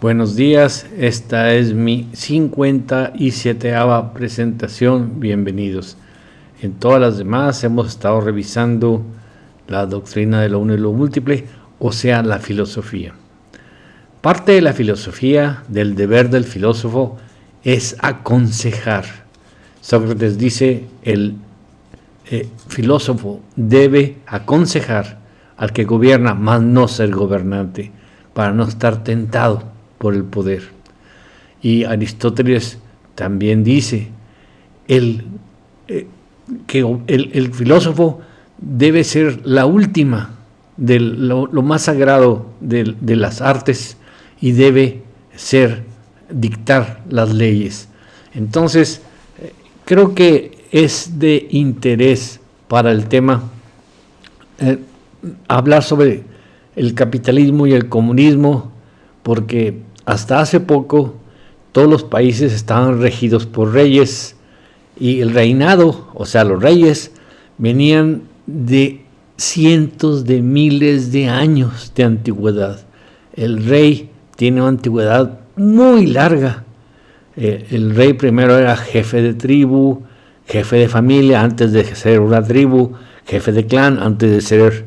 Buenos días, esta es mi 57ª presentación, bienvenidos. En todas las demás hemos estado revisando la doctrina de lo uno y lo múltiple, o sea, la filosofía. Parte de la filosofía, del deber del filósofo, es aconsejar. Sócrates dice, el filósofo debe aconsejar al que gobierna, mas no ser gobernante, para no estar tentado por el poder. Y Aristóteles también dice que el filósofo debe ser la última, lo más sagrado de las artes, y debe dictar las leyes. Entonces, creo que es de interés para el tema hablar sobre el capitalismo y el comunismo, porque hasta hace poco todos los países estaban regidos por reyes, y el reinado, o sea, los reyes, venían de cientos de miles de años de antigüedad. El rey tiene una antigüedad muy larga. El rey primero era jefe de tribu, jefe de familia antes de ser una tribu, jefe de clan antes de ser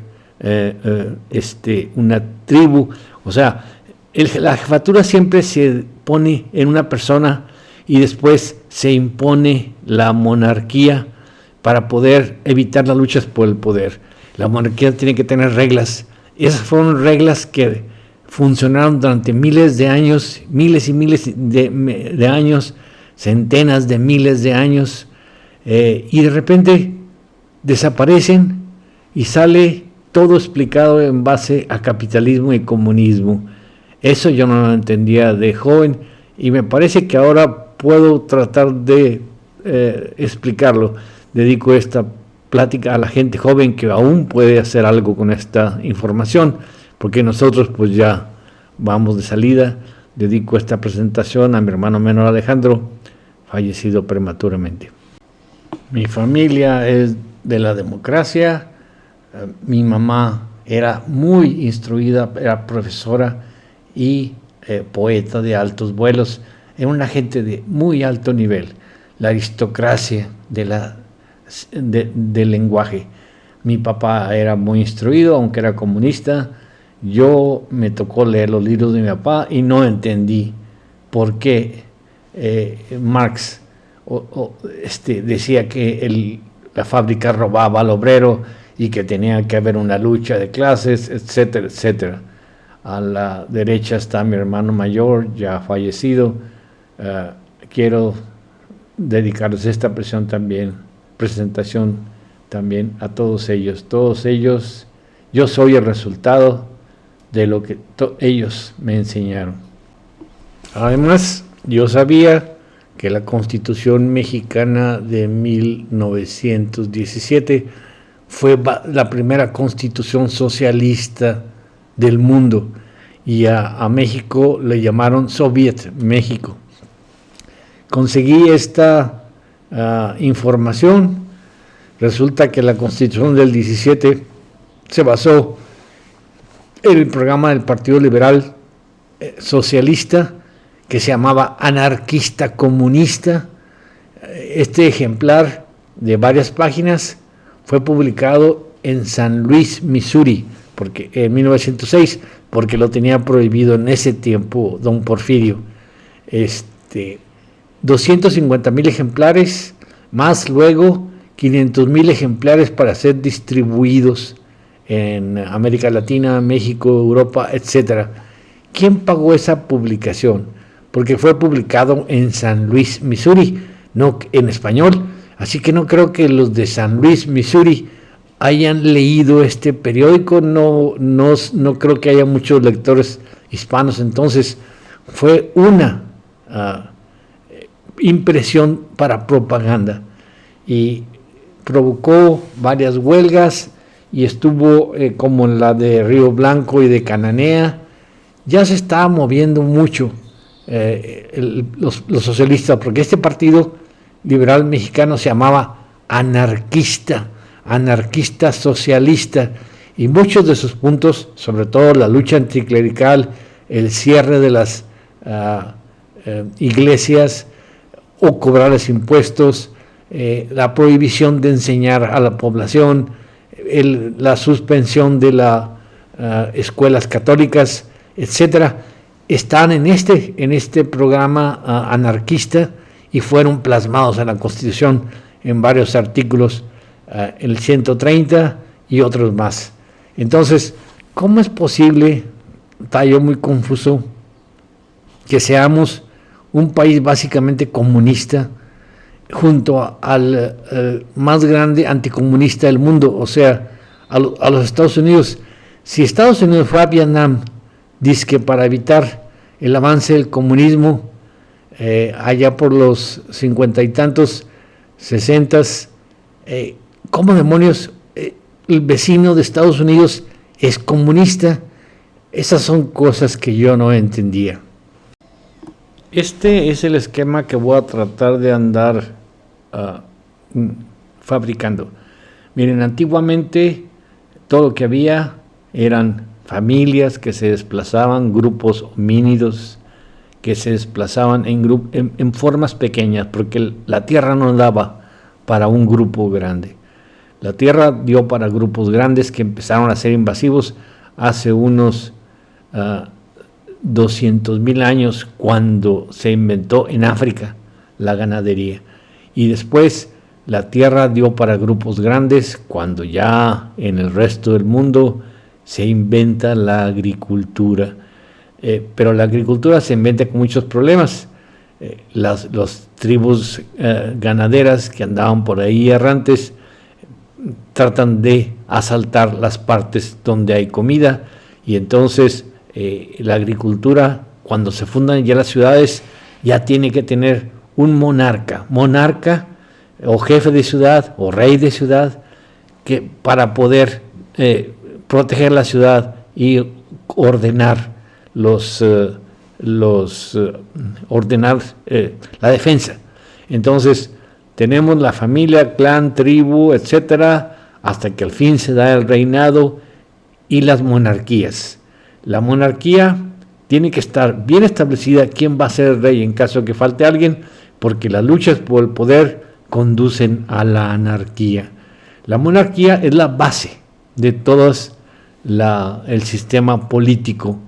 una tribu. O sea, la jefatura siempre se pone en una persona y después se impone la monarquía para poder evitar las luchas por el poder. La monarquía tiene que tener reglas. Esas fueron reglas que funcionaron durante miles de años, miles y miles de años, centenas de miles de años, y de repente desaparecen y sale todo explicado en base a capitalismo y comunismo. Eso yo no lo entendía de joven, y me parece que ahora puedo tratar de explicarlo. Dedico esta plática a la gente joven que aún puede hacer algo con esta información, porque nosotros pues ya vamos de salida. Dedico esta presentación a mi hermano menor Alejandro, fallecido prematuramente. Mi familia es de la democracia. Mi mamá era muy instruida, era profesora y poeta de altos vuelos. Era una gente de muy alto nivel, la aristocracia del lenguaje. Mi papá era muy instruido, aunque era comunista. Yo me tocó leer los libros de mi papá y no entendí por qué Marx decía que la fábrica robaba al obrero y que tenía que haber una lucha de clases, etcétera, etcétera. A la derecha está mi hermano mayor, ya fallecido. Quiero dedicarles esta presentación también a todos ellos. Todos ellos, yo soy el resultado de lo que ellos me enseñaron. Además, yo sabía que la Constitución mexicana de 1917 fue la primera constitución socialista del mundo, y a México le llamaron Soviet México. Conseguí esta información. Resulta que la Constitución del 17 se basó en el programa del Partido Liberal Socialista, que se llamaba Anarquista Comunista. Este ejemplar de varias páginas fue publicado en San Luis, Missouri, en 1906, porque lo tenía prohibido en ese tiempo don Porfirio. 250,000 ejemplares, más luego 500,000 ejemplares para ser distribuidos en América Latina, México, Europa, etcétera. ¿Quién pagó esa publicación? Porque fue publicado en San Luis, Missouri, no en español. Así que no creo que los de San Luis, Missouri, hayan leído este periódico. No creo que haya muchos lectores hispanos. Entonces fue una impresión para propaganda, y provocó varias huelgas, y estuvo como la de Río Blanco y de Cananea. Ya se estaba moviendo mucho los socialistas, porque este partido liberal mexicano se llamaba anarquista socialista, y muchos de sus puntos, sobre todo la lucha anticlerical, el cierre de las iglesias o cobrarles impuestos, la prohibición de enseñar a la población, la suspensión de las escuelas católicas, etcétera, están en este programa anarquista y fueron plasmados en la Constitución en varios artículos, el 130 y otros más. Entonces, ¿cómo es posible, está yo muy confuso, que seamos un país básicamente comunista junto al más grande anticomunista del mundo, o sea, a los Estados Unidos? Si Estados Unidos fue a Vietnam, dice que para evitar el avance del comunismo, allá por los 50 y tantos, 60, ¿cómo demonios el vecino de Estados Unidos es comunista? Esas son cosas que yo no entendía. Este es el esquema que voy a tratar de andar fabricando. Miren, antiguamente todo lo que había eran familias que se desplazaban, grupos homínidos que se desplazaban en formas pequeñas, porque la tierra no daba para un grupo grande. La tierra dio para grupos grandes que empezaron a ser invasivos hace unos 200,000 años, cuando se inventó en África la ganadería. Y después la tierra dio para grupos grandes cuando ya en el resto del mundo se inventa la agricultura. Pero la agricultura se inventa con muchos problemas. Las tribus ganaderas que andaban por ahí errantes tratan de asaltar las partes donde hay comida, y entonces la agricultura, cuando se fundan ya las ciudades, ya tiene que tener un monarca o jefe de ciudad o rey de ciudad, que para poder proteger la ciudad y ordenar la defensa. Entonces tenemos la familia, clan, tribu, etcétera, hasta que al fin se da el reinado y las monarquías. La monarquía tiene que estar bien establecida quién va a ser el rey en caso de que falte alguien, porque las luchas por el poder conducen a la anarquía. La monarquía es la base de todo el sistema político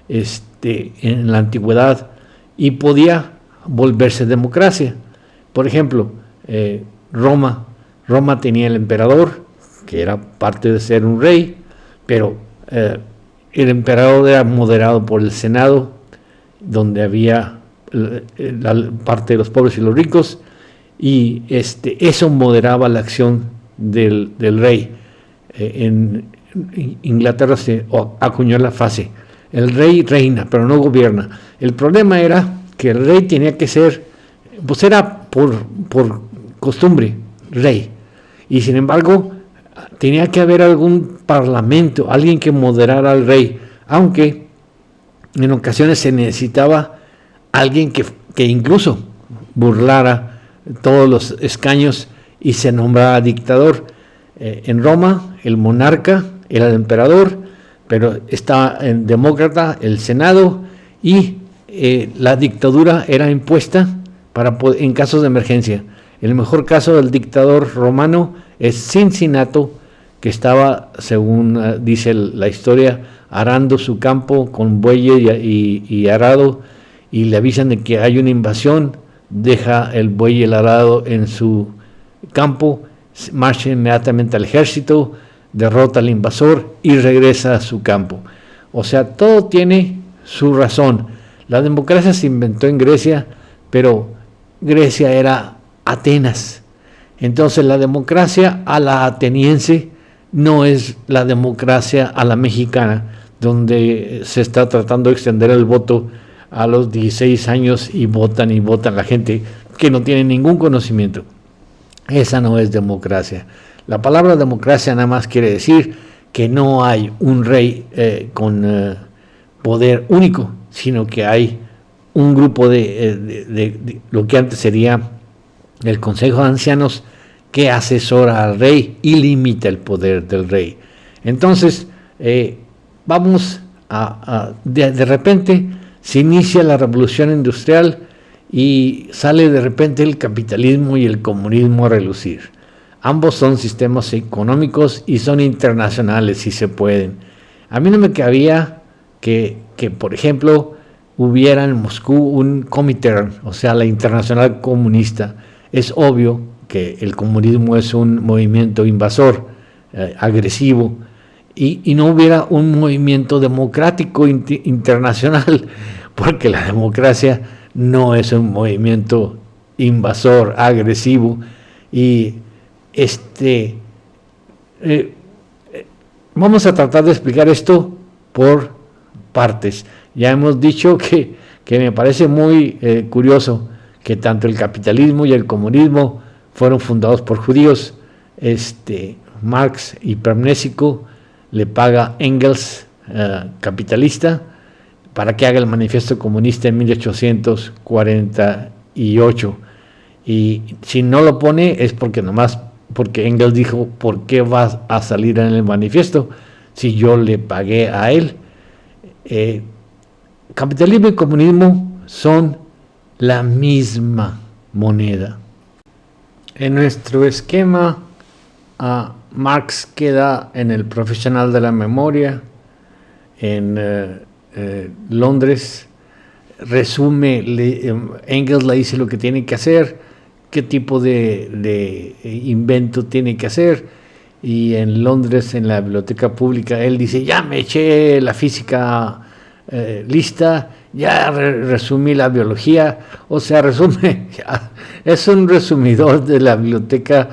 en la antigüedad, y podía volverse democracia. Por ejemplo, Roma tenía el emperador, que era parte de ser un rey, pero el emperador era moderado por el Senado, donde había la parte de los pobres y los ricos, y eso moderaba la acción del rey. En Inglaterra se acuñó la frase: el rey reina, pero no gobierna. El problema era que el rey tenía que ser, pues era por costumbre, rey. Y sin embargo, tenía que haber algún parlamento, alguien que moderara al rey, aunque en ocasiones se necesitaba alguien que incluso burlara todos los escaños y se nombraba dictador. En Roma, el monarca era el emperador, pero estaba en demócrata el Senado, y la dictadura era impuesta en casos de emergencia. El mejor caso del dictador romano es Cincinato, que estaba, según dice la historia, arando su campo con bueyes y arado, y le avisan de que hay una invasión, deja el buey y el arado en su campo, marcha inmediatamente al ejército, derrota al invasor y regresa a su campo. O sea, todo tiene su razón. La democracia se inventó en Grecia, pero Grecia era Atenas. Entonces la democracia a la ateniense no es la democracia a la mexicana, donde se está tratando de extender el voto a los 16 años y votan la gente que no tiene ningún conocimiento. Esa no es democracia. La palabra democracia nada más quiere decir que no hay un rey con poder único, sino que hay un grupo de lo que antes sería el Consejo de Ancianos, que asesora al rey y limita el poder del rey. Entonces, vamos de repente se inicia la revolución industrial y sale de repente el capitalismo y el comunismo a relucir. Ambos son sistemas económicos y son internacionales si se pueden. A mí no me cabía que por ejemplo, hubiera en Moscú un Comintern, o sea, la Internacional Comunista. Es obvio que el comunismo es un movimiento invasor, agresivo, y no hubiera un movimiento democrático internacional, porque la democracia no es un movimiento invasor, agresivo, y vamos a tratar de explicar esto por partes. Ya hemos dicho que me parece muy curioso que tanto el capitalismo y el comunismo fueron fundados por judíos. Marx, hipermnésico, le paga Engels, capitalista, para que haga el manifiesto comunista en 1848. Y si no lo pone es porque Engels dijo, ¿por qué vas a salir en el manifiesto si yo le pagué a él? Capitalismo y comunismo son la misma moneda. En nuestro esquema, Marx queda en el Profesional de la Memoria, en Londres, resume, Engels le dice lo que tiene que hacer, qué tipo de invento tiene que hacer, y en Londres, en la biblioteca pública, él dice, ya me eché la física lista, ya resumí la biología, o sea, resume, es un resumidor de la biblioteca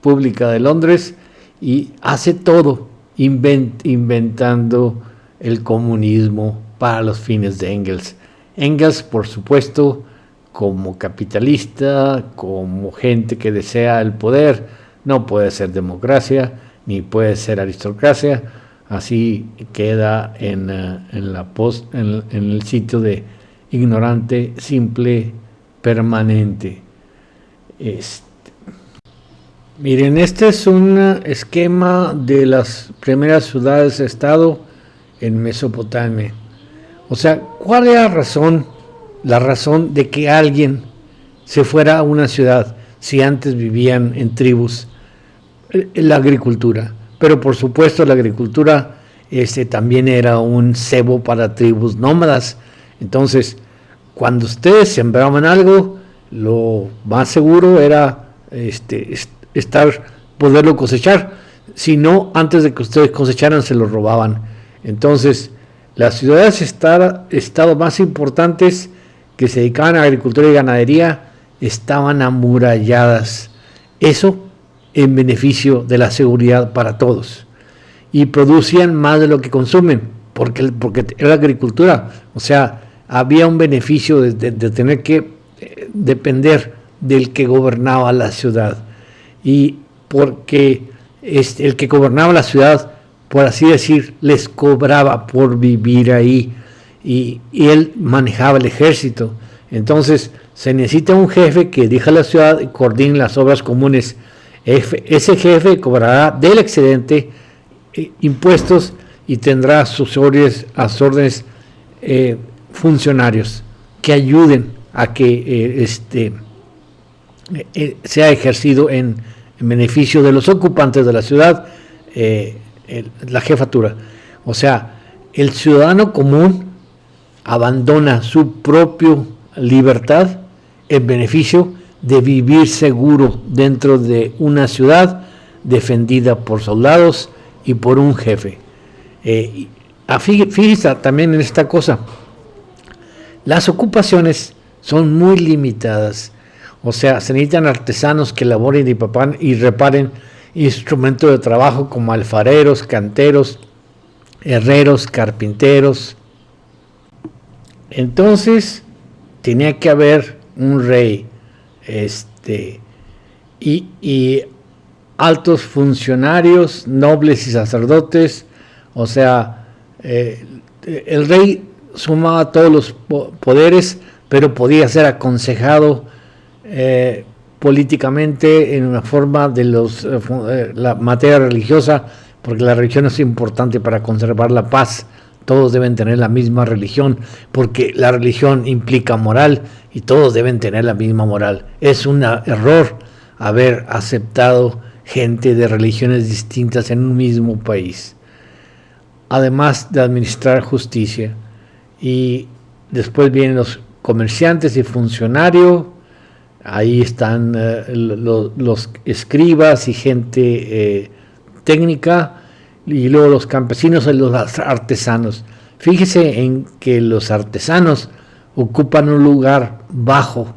pública de Londres, y hace todo inventando el comunismo para los fines de Engels. Engels, por supuesto, como capitalista, como gente que desea el poder, no puede ser democracia, ni puede ser aristocracia. Así queda en el sitio de ignorante, simple, permanente. Miren, este es un esquema de las primeras ciudades-estado en Mesopotamia. O sea, ¿cuál es la razón de que alguien se fuera a una ciudad si antes vivían en tribus? La agricultura. Pero por supuesto la agricultura también era un cebo para tribus nómadas. Entonces, cuando ustedes sembraban algo, lo más seguro era poderlo cosechar. Si no, antes de que ustedes cosecharan, se lo robaban. Entonces, las ciudades estado más importantes que se dedicaban a agricultura y ganadería estaban amuralladas. Eso en beneficio de la seguridad para todos, y producían más de lo que consumen, porque era agricultura. O sea, había un beneficio de tener que depender del que gobernaba la ciudad, y porque el que gobernaba la ciudad, por así decir, les cobraba por vivir ahí, y él manejaba el ejército. Entonces se necesita un jefe que dirija la ciudad y coordine las obras comunes. Ese jefe cobrará del excedente impuestos y tendrá a sus órdenes funcionarios que ayuden a que sea ejercido en beneficio de los ocupantes de la ciudad, la jefatura. O sea, el ciudadano común abandona su propia libertad en beneficio de vivir seguro dentro de una ciudad defendida por soldados y por un jefe. Fíjense también en esta cosa, las ocupaciones son muy limitadas. O sea, se necesitan artesanos que elaboren y reparen instrumentos de trabajo como alfareros, canteros, herreros, carpinteros. Entonces tenía que haber un rey y altos funcionarios, nobles y sacerdotes. O sea, el rey sumaba todos los poderes, pero podía ser aconsejado políticamente en una forma de la materia religiosa, porque la religión es importante para conservar la paz todos deben tener la misma religión, porque la religión implica moral y todos deben tener la misma moral. Es un error haber aceptado gente de religiones distintas en un mismo país. Además de administrar justicia, y después vienen los comerciantes y funcionarios, ahí están los escribas y gente técnica, y luego los campesinos y los artesanos. Fíjese en que los artesanos ocupan un lugar bajo,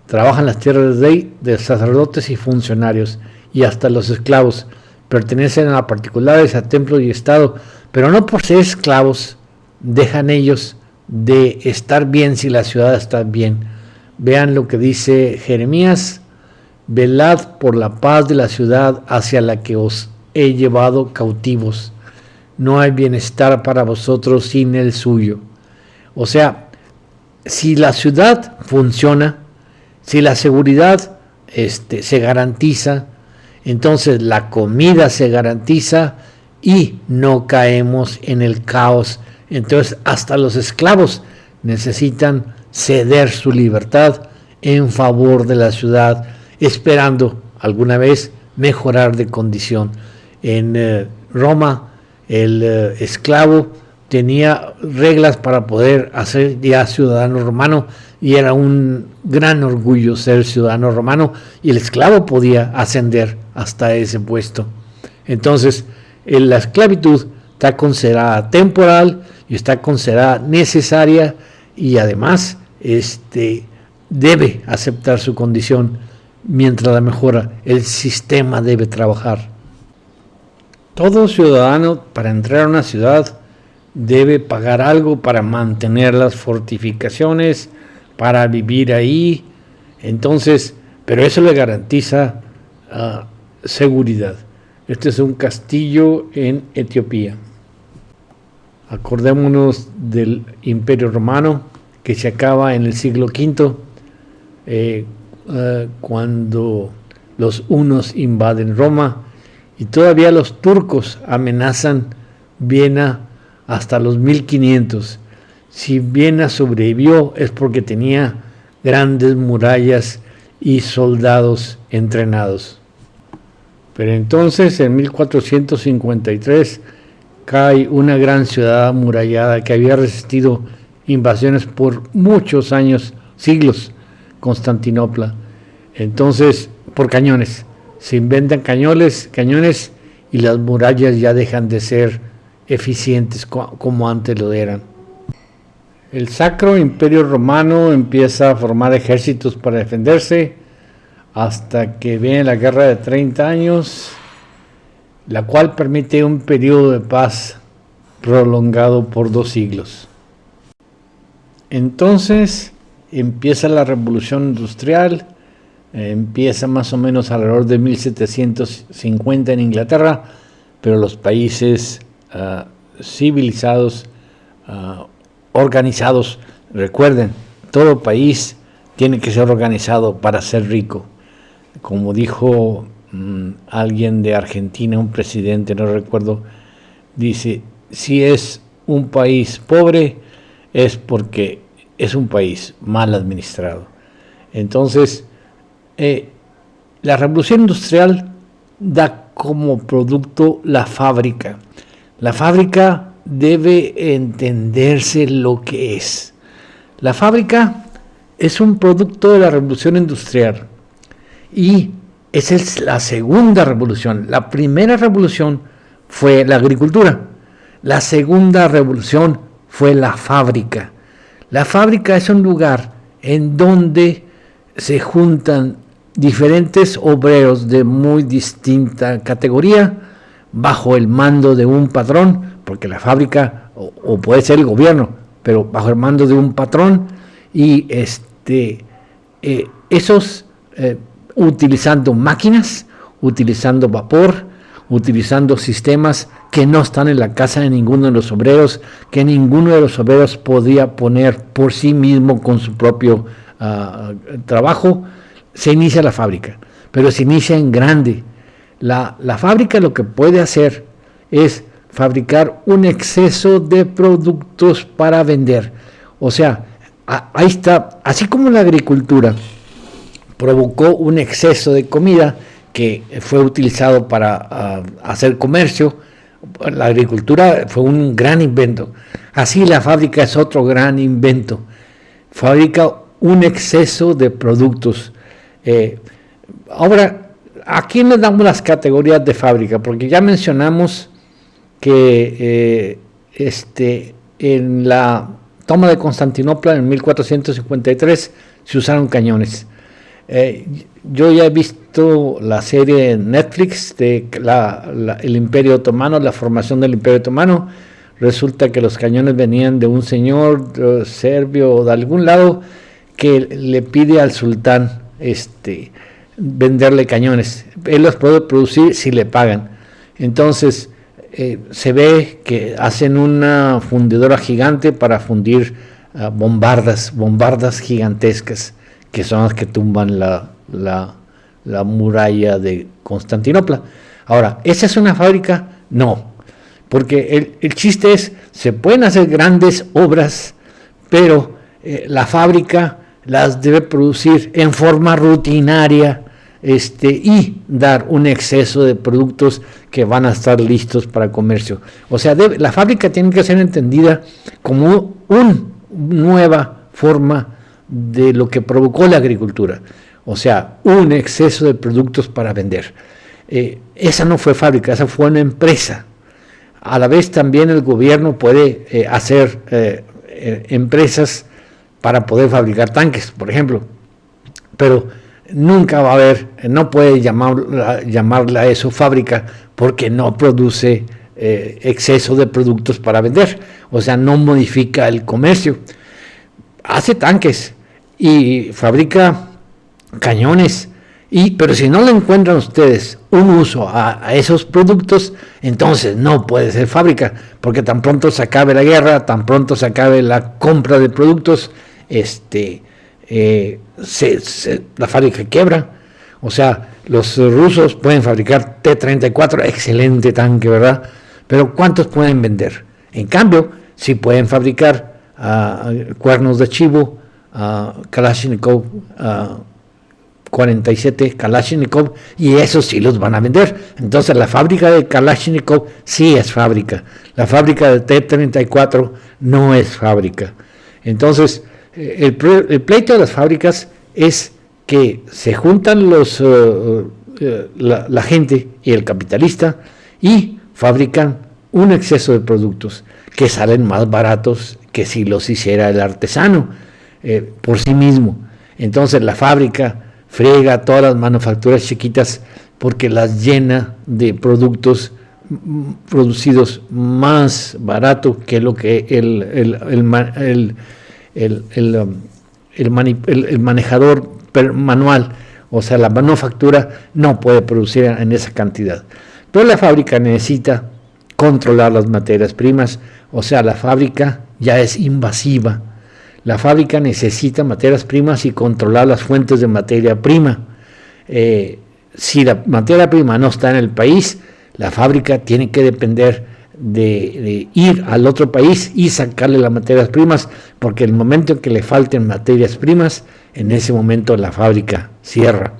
trabajan las tierras de sacerdotes y funcionarios, y hasta los esclavos pertenecen a particulares, a templo y estado, pero no por ser esclavos dejan ellos de estar bien si la ciudad está bien. Vean lo que dice Jeremías: velad por la paz de la ciudad hacia la que os he llevado cautivos. No hay bienestar para vosotros sin el suyo. O sea, si la ciudad funciona, si la seguridad se garantiza, entonces la comida se garantiza y no caemos en el caos. Entonces hasta los esclavos necesitan ceder su libertad en favor de la ciudad, esperando alguna vez mejorar de condición. En Roma el esclavo tenía reglas para poder hacer ya ciudadano romano, y era un gran orgullo ser ciudadano romano, y el esclavo podía ascender hasta ese puesto. Entonces la esclavitud está considerada temporal y está considerada necesaria, y además debe aceptar su condición mientras la mejora. El sistema debe trabajar. Todo ciudadano, para entrar a una ciudad, debe pagar algo para mantener las fortificaciones, para vivir ahí. Entonces, pero eso le garantiza seguridad. Este es un castillo en Etiopía. Acordémonos del Imperio Romano, que se acaba en el siglo V, cuando los hunos invaden Roma, y todavía los turcos amenazan Viena hasta los 1500. Si Viena sobrevivió es porque tenía grandes murallas y soldados entrenados. Pero entonces en 1453 cae una gran ciudad amurallada que había resistido invasiones por muchos años, siglos, Constantinopla. Entonces, por cañones. Se inventan cañones y las murallas ya dejan de ser eficientes como antes lo eran. El Sacro Imperio Romano empieza a formar ejércitos para defenderse hasta que viene la Guerra de 30 años, la cual permite un periodo de paz prolongado por 2 siglos. Entonces empieza la Revolución Industrial. Empieza más o menos alrededor de 1750 en Inglaterra, pero los países civilizados, organizados, recuerden, todo país tiene que ser organizado para ser rico. Como dijo alguien de Argentina, un presidente, no recuerdo, dice: si es un país pobre es porque es un país mal administrado. Entonces, la revolución industrial da como producto la fábrica. La fábrica debe entenderse lo que es. La fábrica es un producto de la revolución industrial y esa es la segunda revolución. La primera revolución fue la agricultura. La segunda revolución fue la fábrica. La fábrica es un lugar en donde se juntan diferentes obreros de muy distinta categoría bajo el mando de un patrón, porque la fábrica o puede ser el gobierno, pero bajo el mando de un patrón, y utilizando máquinas, utilizando vapor, utilizando sistemas que no están en la casa de ninguno de los obreros, que ninguno de los obreros podía poner por sí mismo con su propio trabajo. Se inicia la fábrica, pero se inicia en grande. La fábrica lo que puede hacer es fabricar un exceso de productos para vender. O sea, ahí está, así como la agricultura provocó un exceso de comida que fue utilizado para hacer comercio, la agricultura fue un gran invento. Así la fábrica es otro gran invento. Fabrica un exceso de productos. Ahora, ¿a quién le damos las categorías de fábrica? Porque ya mencionamos que en la toma de Constantinopla en 1453 se usaron cañones. Yo ya he visto la serie en Netflix de el Imperio Otomano, la formación del Imperio Otomano. Resulta que los cañones venían de un señor serbio o de algún lado que le pide al sultán venderle cañones. Él los puede producir si le pagan. Entonces se ve que hacen una fundidora gigante para fundir bombardas gigantescas, que son las que tumban la muralla de Constantinopla. Ahora, ¿esa es una fábrica? No, porque el chiste es, se pueden hacer grandes obras, pero la fábrica las debe producir en forma rutinaria y dar un exceso de productos que van a estar listos para comercio. O sea, la fábrica tiene que ser entendida como una nueva forma de lo que provocó la agricultura, o sea, un exceso de productos para vender. Esa no fue fábrica, esa fue una empresa. A la vez también el gobierno puede hacer empresas para poder fabricar tanques, por ejemplo, pero nunca va a haber, no puede llamarla a eso fábrica porque no produce exceso de productos para vender, o sea, no modifica el comercio. Hace tanques y fabrica cañones, pero si no le encuentran ustedes un uso a esos productos, entonces no puede ser fábrica, porque tan pronto se acabe la guerra, tan pronto se acabe la compra de productos, la fábrica quiebra. O sea, los rusos pueden fabricar T-34, excelente tanque, ¿verdad? Pero ¿cuántos pueden vender? En cambio, si pueden fabricar cuernos de chivo, Kalashnikov, 47 Kalashnikov, y esos sí los van a vender. Entonces la fábrica de Kalashnikov sí es fábrica. La fábrica de T-34 no es fábrica. Entonces, el pleito de las fábricas es que se juntan la gente y el capitalista y fabrican un exceso de productos que salen más baratos que si los hiciera el artesano por sí mismo. Entonces la fábrica friega todas las manufacturas chiquitas porque las llena de productos producidos más barato que lo que el manejador manual, o sea, la manufactura no puede producir en esa cantidad. Pero la fábrica necesita controlar las materias primas, o sea, la fábrica ya es invasiva. La fábrica necesita materias primas y controlar las fuentes de materia prima. Si la materia prima no está en el país, la fábrica tiene que depender de ir al otro país y sacarle las materias primas, porque el momento en que le falten materias primas, en ese momento la fábrica cierra.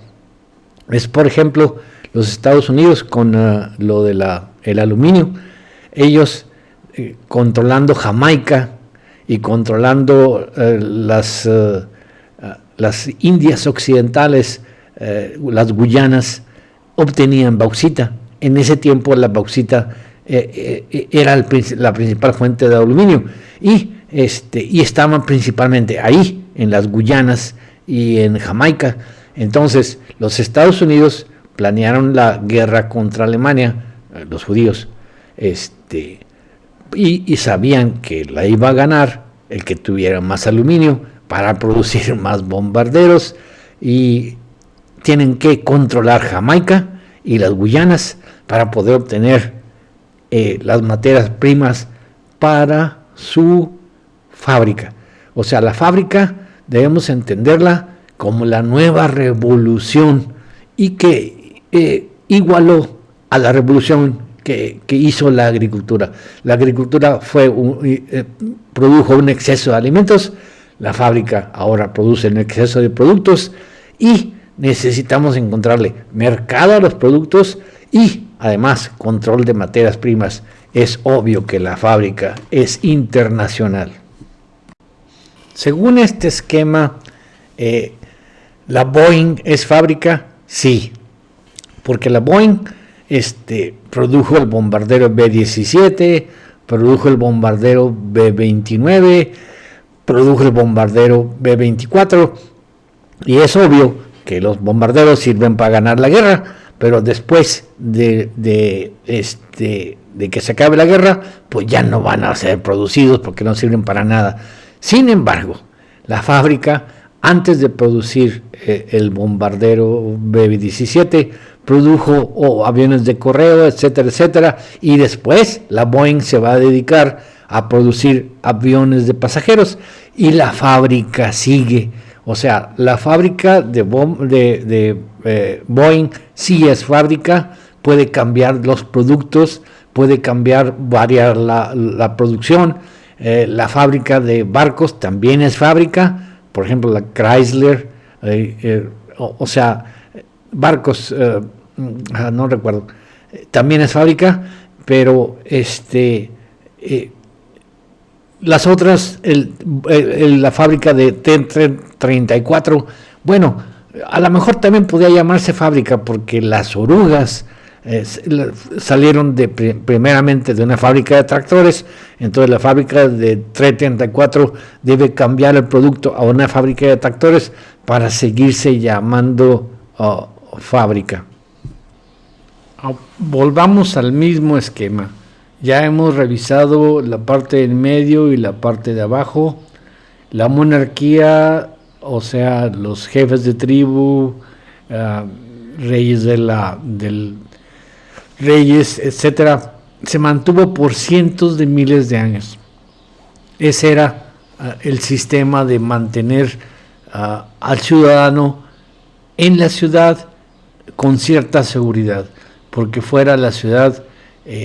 Es, por ejemplo, los Estados Unidos con lo de el aluminio. Ellos controlando Jamaica y controlando las Indias occidentales, las Guyanas, obtenían bauxita. En ese tiempo la bauxita era la principal fuente de aluminio y estaban principalmente ahí, en las Guyanas y en Jamaica. Entonces los Estados Unidos planearon la guerra contra Alemania, los judíos, y sabían que la iba a ganar el que tuviera más aluminio para producir más bombarderos, y tienen que controlar Jamaica y las Guyanas para poder obtener las materias primas para su fábrica. O sea, la fábrica debemos entenderla como la nueva revolución y que igualó a la revolución que hizo la agricultura. La agricultura produjo un exceso de alimentos, la fábrica ahora produce un exceso de productos y necesitamos encontrarle mercado a los productos y además control de materias primas. Es obvio que la fábrica es internacional. Según este esquema, ¿la Boeing es fábrica? Sí, porque la Boeing produjo el bombardero B-17, produjo el bombardero B-29, produjo el bombardero B-24, y es obvio que los bombarderos sirven para ganar la guerra, pero después de que se acabe la guerra, pues ya no van a ser producidos porque no sirven para nada. Sin embargo, la fábrica, antes de producir el bombardero B-17, produjo aviones de correo, etcétera, etcétera, y después la Boeing se va a dedicar a producir aviones de pasajeros y la fábrica sigue. O sea, la fábrica de Boeing sí es fábrica, puede cambiar los productos, puede variar la producción. La fábrica de barcos también es fábrica, por ejemplo la Chrysler, barcos, no recuerdo, también es fábrica, pero las otras, la fábrica de T-34, bueno, a lo mejor también podía llamarse fábrica porque las orugas salieron primeramente de una fábrica de tractores, entonces la fábrica de T-34 debe cambiar el producto a una fábrica de tractores para seguirse llamando fábrica. Volvamos al mismo esquema. Ya hemos revisado la parte del medio y la parte de abajo. La monarquía, o sea, los jefes de tribu, reyes reyes, etcétera, se mantuvo por cientos de miles de años. Ese era el sistema de mantener al ciudadano en la ciudad con cierta seguridad, porque fuera la ciudad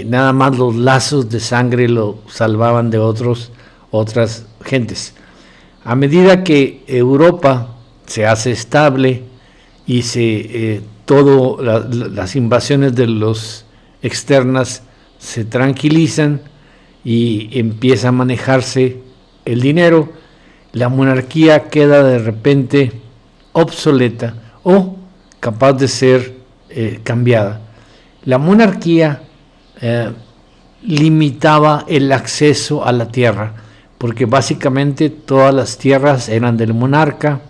nada más los lazos de sangre lo salvaban de otras gentes. A medida que Europa se hace estable y las invasiones de los externas se tranquilizan y empieza a manejarse el dinero, la monarquía queda de repente obsoleta o capaz de ser cambiada. La monarquía limitaba el acceso a la tierra, porque básicamente todas las tierras eran del monarca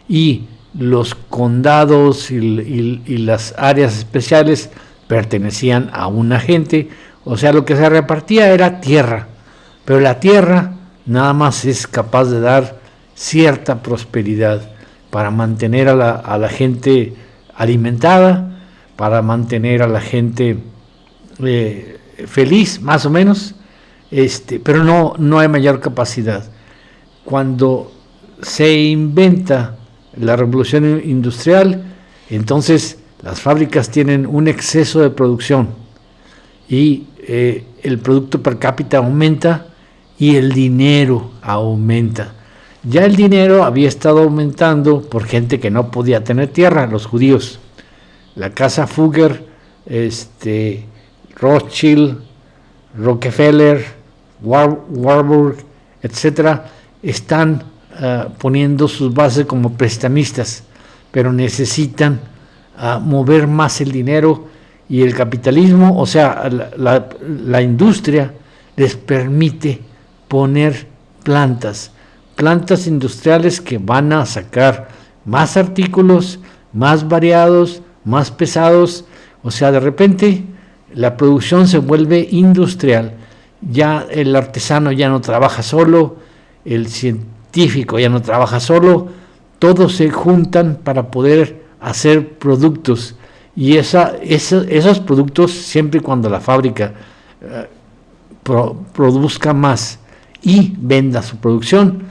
y los condados y las áreas especiales pertenecían a una gente, o sea, lo que se repartía era tierra, pero la tierra nada más es capaz de dar cierta prosperidad para mantener a la gente alimentada, para mantener a la gente feliz, más o menos, pero no hay mayor capacidad. Cuando se inventa la revolución industrial, entonces las fábricas tienen un exceso de producción y el producto per cápita aumenta y el dinero aumenta. Ya el dinero había estado aumentando por gente que no podía tener tierra, los judíos. La casa Fugger, Rothschild, Rockefeller, Warburg, etcétera, están poniendo sus bases como prestamistas, pero necesitan mover más el dinero y el capitalismo, o sea, la industria les permite poner plantas industriales que van a sacar más artículos, más variados, más pesados, o sea, de repente la producción se vuelve industrial, ya el artesano ya no trabaja solo, el científico ya no trabaja solo, todos se juntan para poder hacer productos y esos productos, siempre y cuando la fábrica produzca más y venda su producción,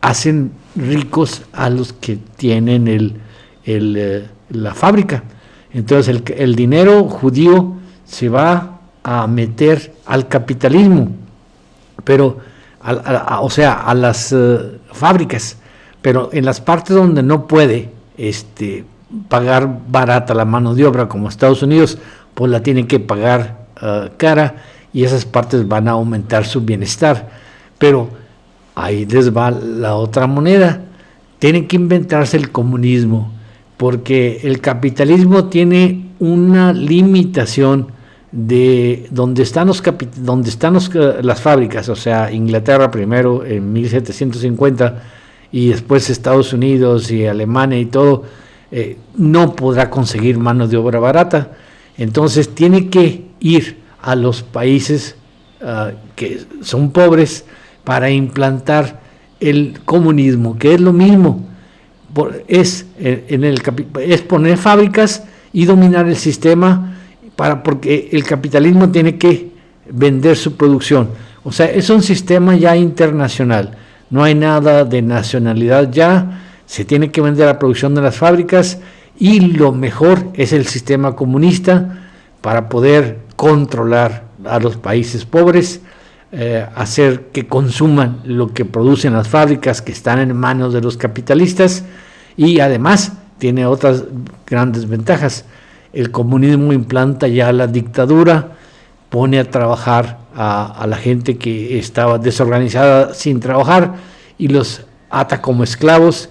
hacen ricos a los que tienen la fábrica. Entonces el dinero judío se va a meter al capitalismo, pero o sea, a las fábricas, pero en las partes donde no puede pagar barata la mano de obra, como Estados Unidos, pues la tienen que pagar cara, y esas partes van a aumentar su bienestar. Pero ahí les va la otra moneda: tienen que inventarse el comunismo, porque el capitalismo tiene una limitación de donde están las fábricas. O sea, Inglaterra primero en 1750 y después Estados Unidos y Alemania y todo, no podrá conseguir mano de obra barata. Entonces tiene que ir a los países que son pobres para implantar el comunismo, que es lo mismo. Es poner fábricas y dominar el sistema, porque el capitalismo tiene que vender su producción. O sea, es un sistema ya internacional, no hay nada de nacionalidad ya, se tiene que vender la producción de las fábricas, y lo mejor es el sistema comunista para poder controlar a los países pobres, hacer que consuman lo que producen las fábricas que están en manos de los capitalistas. Y además tiene otras grandes ventajas. El comunismo implanta ya la dictadura, pone a trabajar a la gente que estaba desorganizada sin trabajar y los ata como esclavos.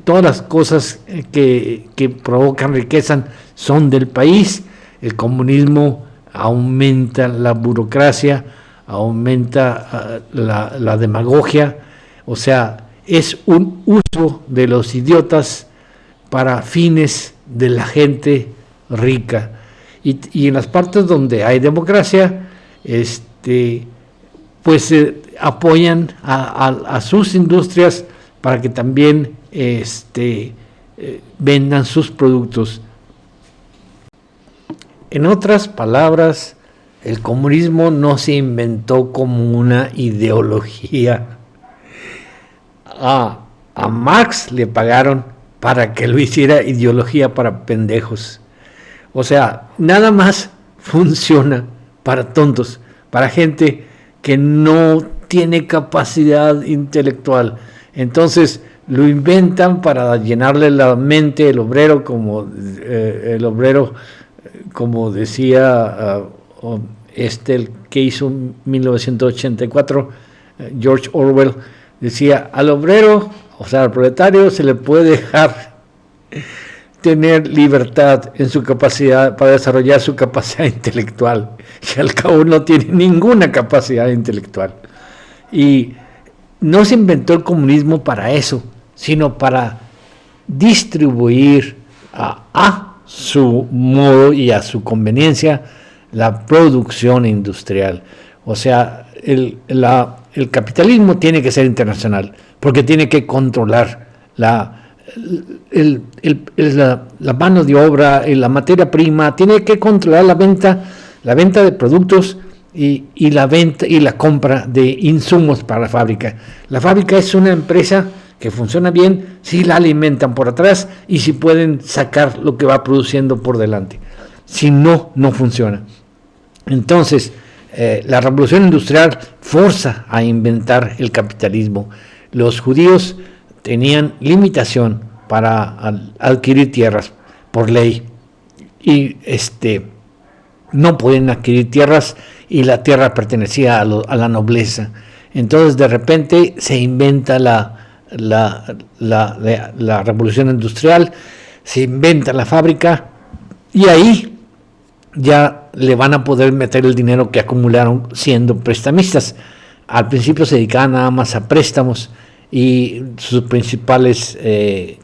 Todas las cosas que provocan riqueza son del país. El comunismo aumenta la burocracia, aumenta la demagogia. O sea, es un uso de los idiotas para fines de la gente rica. Y en las partes donde hay democracia, pues apoyan a sus industrias para que también vendan sus productos. En otras palabras, el comunismo no se inventó como una ideología. A Marx le pagaron para que lo hiciera ideología para pendejos. O sea, nada más funciona para tontos, para gente que no tiene capacidad intelectual. Entonces lo inventan para llenarle la mente el obrero, como decía el que hizo 1984, George Orwell. Decía, al obrero, o sea, al proletario, se le puede dejar tener libertad en su capacidad para desarrollar su capacidad intelectual, y al cabo no tiene ninguna capacidad intelectual. Y no se inventó el comunismo para eso, sino para distribuir a su modo y a su conveniencia la producción industrial. O sea, el capitalismo tiene que ser internacional, porque tiene que controlar la mano de obra y la materia prima, tiene que controlar la venta de productos y la venta y la compra de insumos para la fábrica. La fábrica es una empresa que funciona bien si la alimentan por atrás y si pueden sacar lo que va produciendo por delante. Si no, no funciona. Entonces, la revolución industrial forza a inventar el capitalismo. Los judíos tenían limitación para adquirir tierras por ley y no podían adquirir tierras, y la tierra pertenecía a la nobleza. Entonces de repente se inventa la revolución industrial, se inventa la fábrica, y ahí ya le van a poder meter el dinero que acumularon siendo prestamistas. Al principio se dedicaban nada más a préstamos, y sus principales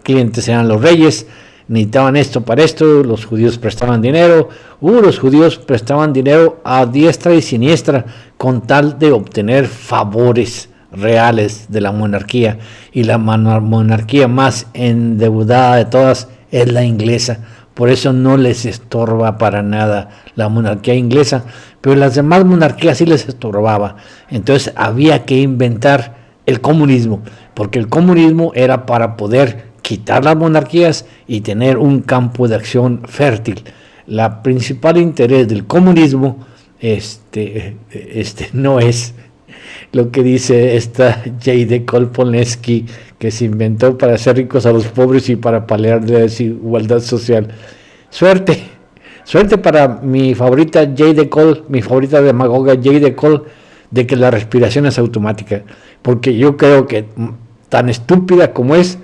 clientes eran los reyes. Necesitaban esto para esto, los judíos prestaban dinero. Los judíos prestaban dinero a diestra y siniestra con tal de obtener favores reales de la monarquía, y la monarquía más endeudada de todas es la inglesa. Por eso no les estorba para nada la monarquía inglesa, pero las demás monarquías sí les estorbaba. Entonces había que inventar el comunismo, porque el comunismo era para poder quitar las monarquías y tener un campo de acción fértil. la principal interés del comunismo no es lo que dice esta J.D. Kolponesky, que se inventó para hacer ricos a los pobres y para paliar la desigualdad social. Suerte para mi favorita J.D. Cole, mi favorita demagoga J.D. Cole, de que la respiración es automática, porque yo creo que tan estúpida como es,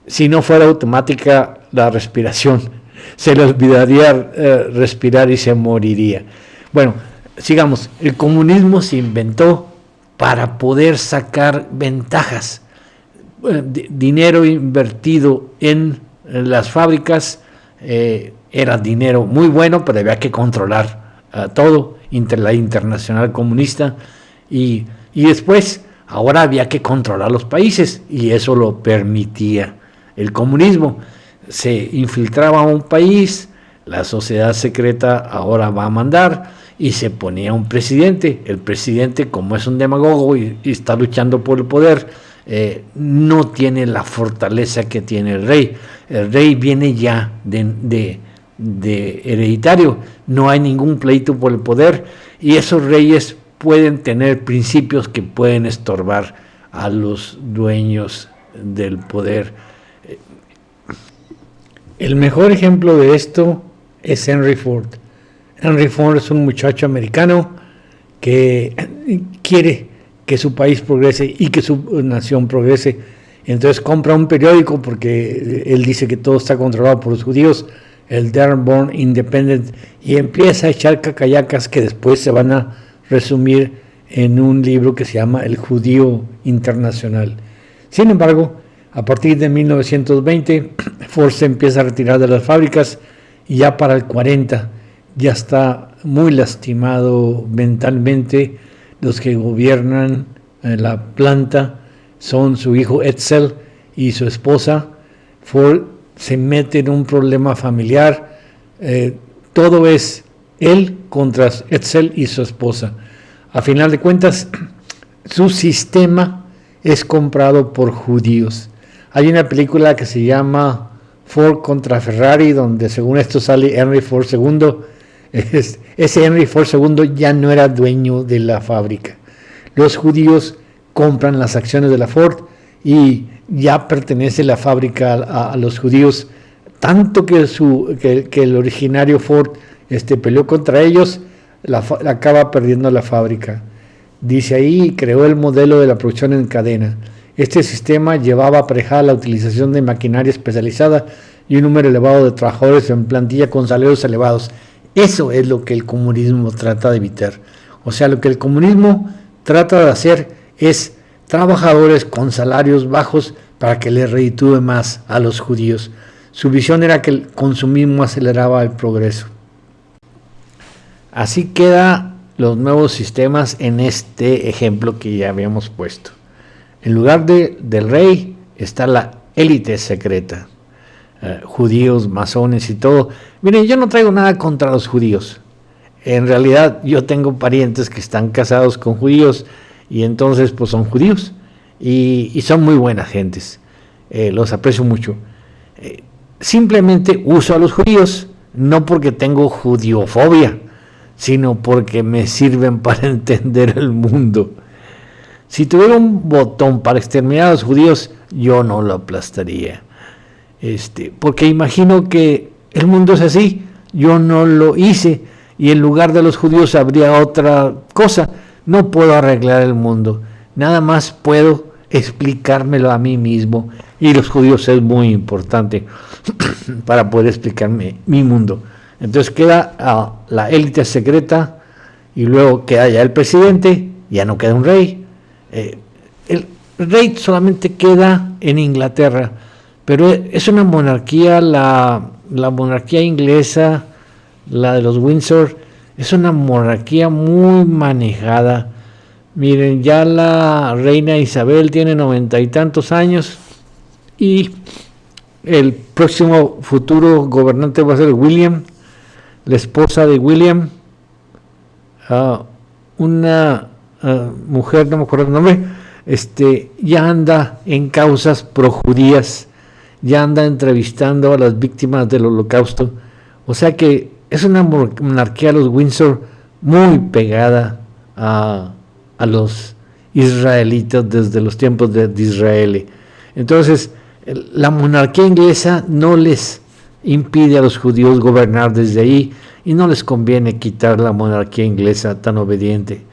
si no fuera automática la respiración, se le olvidaría respirar y se moriría. Bueno, sigamos. El comunismo se inventó para poder sacar ventajas. Dinero invertido en las fábricas era dinero muy bueno, pero había que controlar todo, la internacional comunista, y después, ahora había que controlar los países, y eso lo permitía el comunismo. Se infiltraba a un país, la sociedad secreta ahora va a mandar, y se ponía un presidente. El presidente, como es un demagogo y está luchando por el poder, no tiene la fortaleza que tiene el rey. El rey viene ya de hereditario, no hay ningún pleito por el poder, y esos reyes pueden tener principios que pueden estorbar a los dueños del poder. El mejor ejemplo de esto es Henry Ford. Henry Ford es un muchacho americano que quiere que su país progrese y que su nación progrese. Entonces compra un periódico, porque él dice que todo está controlado por los judíos, el Dearborn Independent, y empieza a echar cacayacas que después se van a resumir en un libro que se llama El Judío Internacional. Sin embargo, a partir de 1920, Ford se empieza a retirar de las fábricas, y ya para el 40 ya está muy lastimado mentalmente. Los que gobiernan la planta son su hijo Edsel y su esposa. Ford se mete en un problema familiar. Todo es él contra Edsel y su esposa. A final de cuentas, su sistema es comprado por judíos. Hay una película que se llama Ford contra Ferrari, donde según esto sale Henry Ford II. Ese Henry Ford II ya no era dueño de la fábrica. Los judíos compran las acciones de la Ford y ya pertenece la fábrica a los judíos, tanto que el originario Ford peleó contra ellos, acaba perdiendo la fábrica. Dice ahí, creó el modelo de la producción en cadena. Este sistema llevaba aparejada la utilización de maquinaria especializada y un número elevado de trabajadores en plantilla con salarios elevados. Eso es lo que el comunismo trata de evitar. O sea, lo que el comunismo trata de hacer es trabajadores con salarios bajos para que les reditúe más a los judíos. Su visión era que el consumismo aceleraba el progreso. Así quedan los nuevos sistemas en este ejemplo que ya habíamos puesto. En lugar del rey está la élite secreta. Judíos, masones y todo. Miren, yo no traigo nada contra los judíos. En realidad yo tengo parientes que están casados con judíos y entonces pues son judíos y son muy buenas gentes. Los aprecio mucho. Simplemente uso a los judíos no porque tengo judiofobia, sino porque me sirven para entender el mundo. Si tuviera un botón para exterminar a los judíos, yo no lo aplastaría. Porque imagino que el mundo es así, yo no lo hice y en lugar de los judíos habría otra cosa. No puedo arreglar el mundo, nada más puedo explicármelo a mí mismo, y los judíos es muy importante para poder explicarme mi mundo. Entonces queda la élite secreta y luego queda ya el presidente, ya no queda un rey. El rey solamente queda en Inglaterra, pero es una monarquía, la monarquía inglesa, la de los Windsor, es una monarquía muy manejada. Miren, ya la reina Isabel tiene 90 y tantos años y el próximo futuro gobernante va a ser William, la esposa de William, una mujer, no me acuerdo el nombre, ya anda en causas projudías, ya anda entrevistando a las víctimas del Holocausto. O sea que es una monarquía, los Windsor, muy pegada a los israelitas desde los tiempos de Israel. Entonces, la monarquía inglesa no les impide a los judíos gobernar desde ahí y no les conviene quitar la monarquía inglesa tan obediente.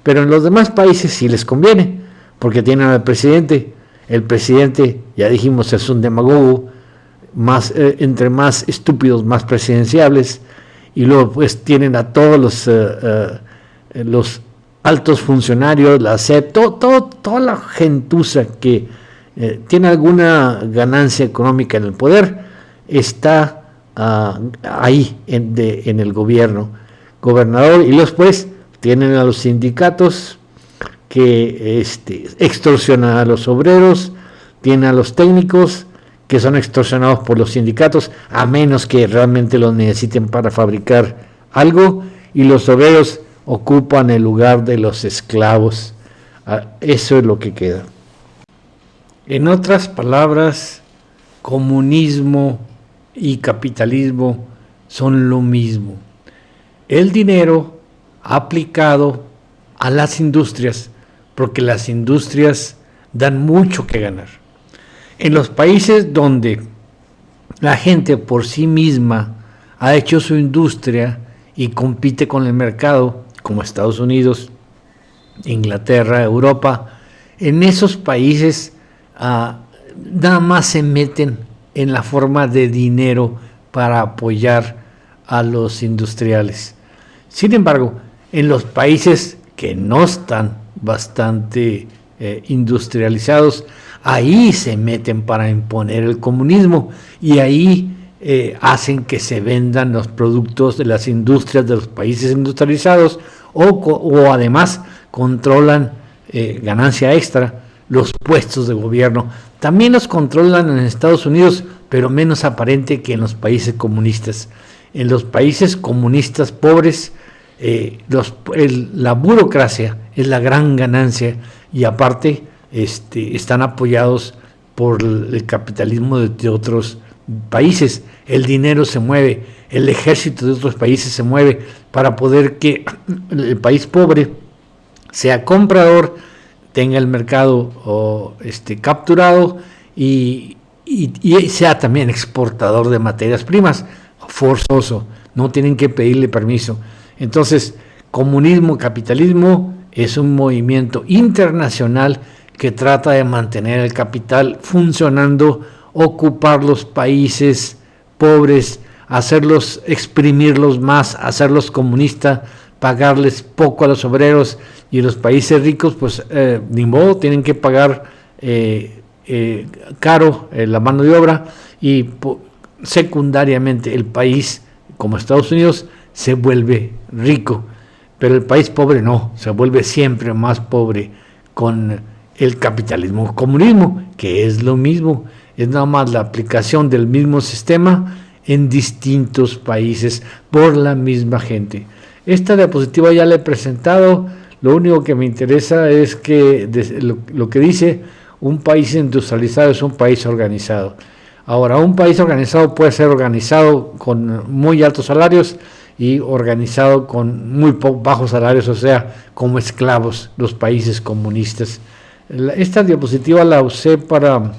Pero en los demás países sí les conviene, porque tienen al presidente. El presidente, ya dijimos, es un demagogo, entre más estúpidos, más presidenciables, y luego pues tienen a todos los altos funcionarios, la SEP, toda la gentuza que tiene alguna ganancia económica en el poder, está ahí en el gobernador, y luego pues tienen a los sindicatos que extorsionan a los obreros, tienen a los técnicos que son extorsionados por los sindicatos, a menos que realmente los necesiten para fabricar algo, y los obreros ocupan el lugar de los esclavos. Eso es lo que queda. En otras palabras, comunismo y capitalismo son lo mismo. El dinero aplicado a las industrias, porque las industrias dan mucho que ganar. En los países donde la gente por sí misma ha hecho su industria y compite con el mercado, como Estados Unidos, Inglaterra, Europa, en esos países nada más se meten en la forma de dinero para apoyar a los industriales. Sin embargo, en los países que no están bastante industrializados, ahí se meten para imponer el comunismo y ahí hacen que se vendan los productos de las industrias de los países industrializados o además controlan ganancia extra los puestos de gobierno. También los controlan en Estados Unidos, pero menos aparente que en los países comunistas. En los países comunistas pobres, la burocracia es la gran ganancia y aparte están apoyados por el capitalismo de otros países. El dinero se mueve, el ejército de otros países se mueve para poder que el país pobre sea comprador, tenga el mercado capturado y sea también exportador de materias primas, forzoso, no tienen que pedirle permiso. Entonces, comunismo, capitalismo es un movimiento internacional que trata de mantener el capital funcionando, ocupar los países pobres, hacerlos, exprimirlos más, hacerlos comunistas, pagarles poco a los obreros, y los países ricos pues ni modo, tienen que pagar caro la mano de obra, y secundariamente el país como Estados Unidos se vuelve rico, pero el país pobre no, se vuelve siempre más pobre con el capitalismo, comunismo, que es lo mismo, es nada más la aplicación del mismo sistema en distintos países por la misma gente. Esta diapositiva ya la he presentado, lo único que me interesa es que lo que dice: un país industrializado es un país organizado. Ahora, un país organizado puede ser organizado con muy altos salarios y organizado con muy bajos salarios, o sea, como esclavos, los países comunistas. Esta diapositiva la usé para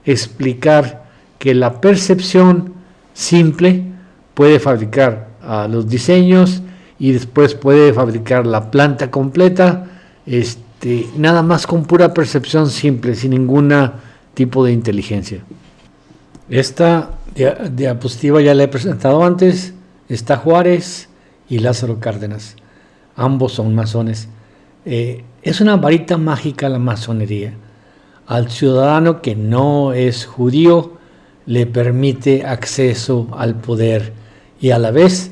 explicar que la percepción simple puede fabricar los diseños y después puede fabricar la planta completa, nada más con pura percepción simple, sin ningún tipo de inteligencia. Esta diapositiva ya la he presentado antes. Está Juárez y Lázaro Cárdenas, ambos son masones. Es una varita mágica la masonería. Al ciudadano que no es judío le permite acceso al poder y a la vez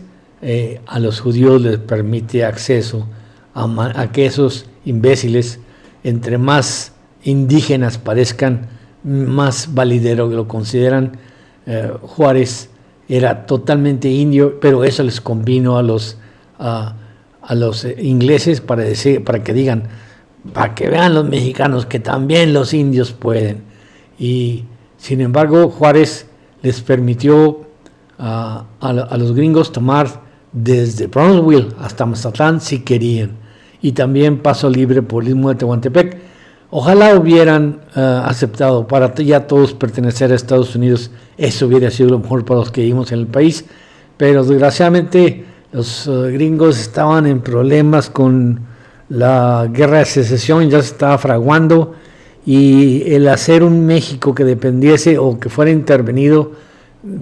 a los judíos les permite acceso a que esos imbéciles, entre más indígenas parezcan, más validero lo consideran. Juárez era totalmente indio, pero eso les convino a los ingleses para que digan, para que vean los mexicanos que también los indios pueden. Y sin embargo, Juárez les permitió a los gringos tomar desde Brownsville hasta Mazatlán si querían, y también paso libre por el Istmo de Tehuantepec. Ojalá hubieran aceptado para ya todos pertenecer a Estados Unidos. Eso hubiera sido lo mejor para los que vivimos en el país, pero desgraciadamente los gringos estaban en problemas con la guerra de secesión, ya se estaba fraguando, y el hacer un México que dependiese o que fuera intervenido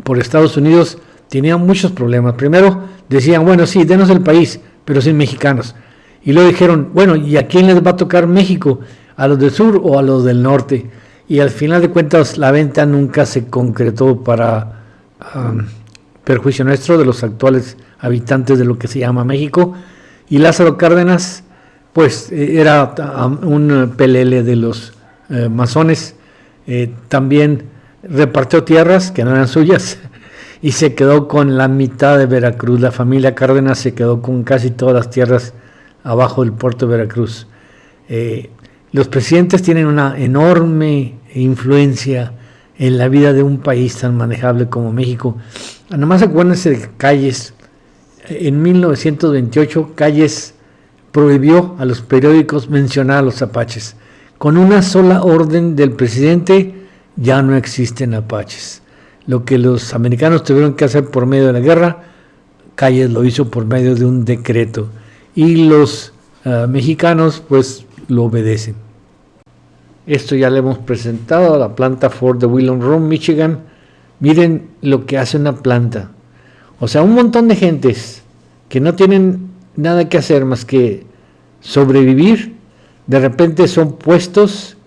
por Estados Unidos tenía muchos problemas. Primero decían, bueno, sí, denos el país, pero sin mexicanos. Y luego dijeron, bueno, ¿y a quién les va a tocar México? ¿A los del sur o a los del norte? Y al final de cuentas la venta nunca se concretó para perjuicio nuestro, de los actuales habitantes de lo que se llama México. Y Lázaro Cárdenas, pues era un pelele de los masones. También repartió tierras que no eran suyas y se quedó con la mitad de Veracruz. La familia Cárdenas se quedó con casi todas las tierras abajo del puerto de Veracruz. Los presidentes tienen una enorme influencia en la vida de un país tan manejable como México. Nomás acuérdense de Calles. En 1928 Calles prohibió a los periódicos mencionar a los apaches. Con una sola orden del presidente ya no existen apaches. Lo que los americanos tuvieron que hacer por medio de la guerra, Calles lo hizo por medio de un decreto. Y los mexicanos pues lo obedecen. Esto ya le hemos presentado a la planta Ford de Willow Run, Michigan. Miren lo que hace una planta. O sea, un montón de gentes que no tienen nada que hacer más que sobrevivir, de repente son puestos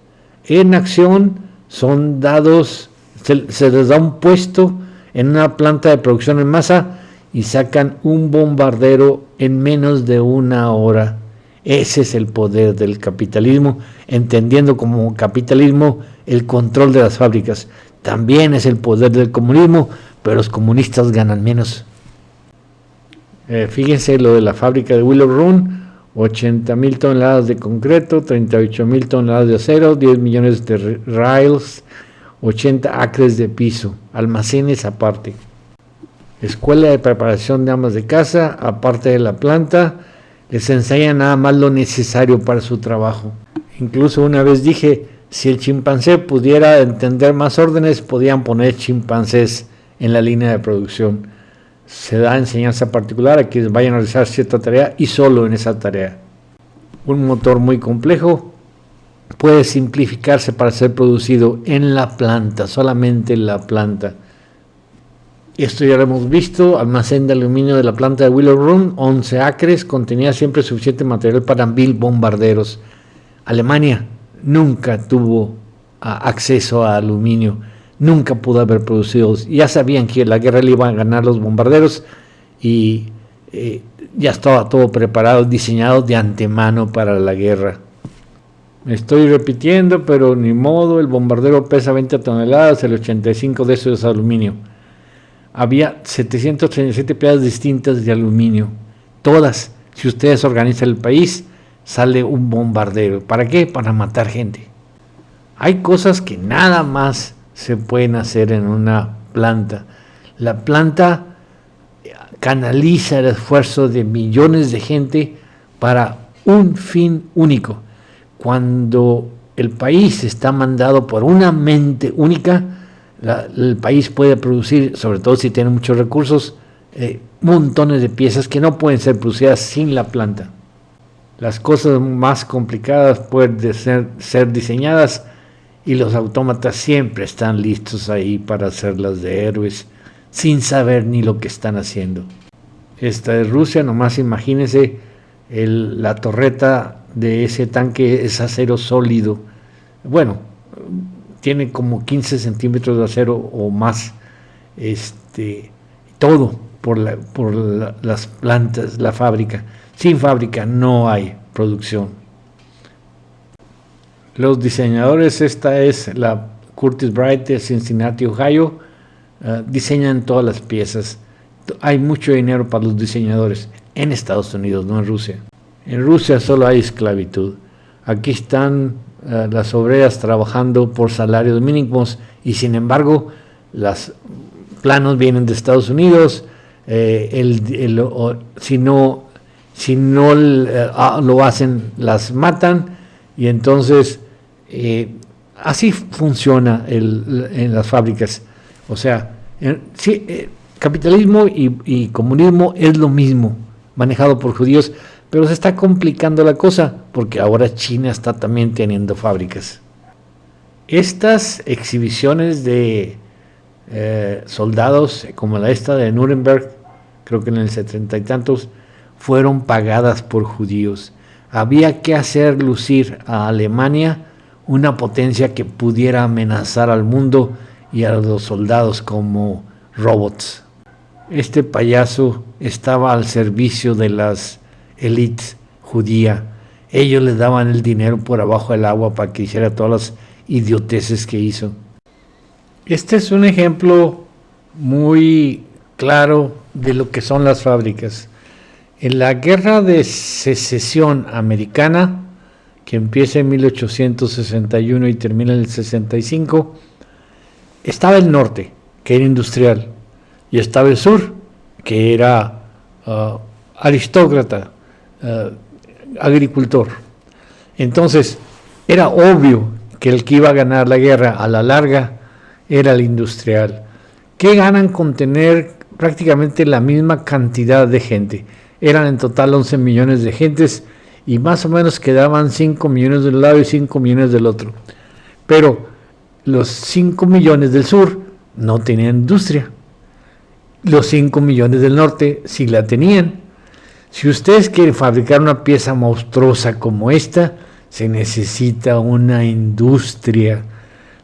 en acción, son dados, se les da un puesto en una planta de producción en masa y sacan un bombardero en menos de una hora. Ese es el poder del capitalismo, entendiendo como capitalismo el control de las fábricas. También es el poder del comunismo, pero los comunistas ganan menos. Fíjense lo de la fábrica de Willow Run: 80,000 toneladas de concreto, 38,000 toneladas de acero, 10 millones de rails, 80 acres de piso, almacenes aparte. Escuela de preparación de amas de casa, aparte de la planta, les enseñan nada más lo necesario para su trabajo. Incluso una vez dije, si el chimpancé pudiera entender más órdenes, podían poner chimpancés en la línea de producción. Se da enseñanza particular a quienes vayan a realizar cierta tarea y solo en esa tarea. Un motor muy complejo puede simplificarse para ser producido en la planta, solamente en la planta. Esto ya lo hemos visto. Almacén de aluminio de la planta de Willow Run, 11 acres, contenía siempre suficiente material para 1,000 bombarderos. Alemania nunca tuvo acceso a aluminio, nunca pudo haber producido. Ya sabían que la guerra le iban a ganar los bombarderos y ya estaba todo preparado, diseñado de antemano para la guerra. Me estoy repitiendo, pero ni modo, el bombardero pesa 20 toneladas, el 85 de eso es aluminio. Había 737 piezas distintas de aluminio, todas. Si ustedes organizan el país, sale un bombardero. ¿Para qué? Para matar gente. Hay cosas que nada más se pueden hacer en una planta. La planta canaliza el esfuerzo de millones de gente para un fin único. Cuando el país está mandado por una mente única, el país puede producir, sobre todo si tiene muchos recursos, montones de piezas que no pueden ser producidas sin la planta. Las cosas más complicadas pueden ser diseñadas y los autómatas siempre están listos ahí para hacerlas de héroes sin saber ni lo que están haciendo. Esta es Rusia, nomás imagínense, la torreta de ese tanque es acero sólido. Bueno, tiene como 15 centímetros de acero o más, todo por las plantas, la fábrica. Sin fábrica no hay producción. Los diseñadores, esta es la Curtiss-Wright de Cincinnati, Ohio, diseñan todas las piezas. Hay mucho dinero para los diseñadores en Estados Unidos, no en Rusia. En Rusia solo hay esclavitud. Aquí están las obreras trabajando por salarios mínimos y sin embargo las planos vienen de Estados Unidos, si no lo hacen, las matan, y entonces así funciona en las fábricas. O sea, capitalismo y comunismo es lo mismo, manejado por judíos, pero se está complicando la cosa porque ahora China está también teniendo fábricas. Estas exhibiciones de soldados, como la esta de Nuremberg, creo que en el 70 y tantos, fueron pagadas por judíos. Había que hacer lucir a Alemania una potencia que pudiera amenazar al mundo y a los soldados como robots. Este payaso estaba al servicio de las élites judía. Ellos le daban el dinero por abajo del agua para que hiciera todas las idioteces que hizo. Este es un ejemplo muy claro de lo que son las fábricas. En la guerra de secesión americana, que empieza en 1861 y termina en el 65, estaba el norte, que era industrial, y estaba el sur, que era aristócrata, agricultor. Entonces, era obvio que el que iba a ganar la guerra a la larga era el industrial. ¿Qué ganan con tener prácticamente la misma cantidad de gente? Eran en total 11 millones de gentes y más o menos quedaban 5 millones de un lado y 5 millones del otro. Pero los 5 millones del sur no tenían industria. Los 5 millones del norte sí la tenían. Si ustedes quieren fabricar una pieza monstruosa como esta, se necesita una industria.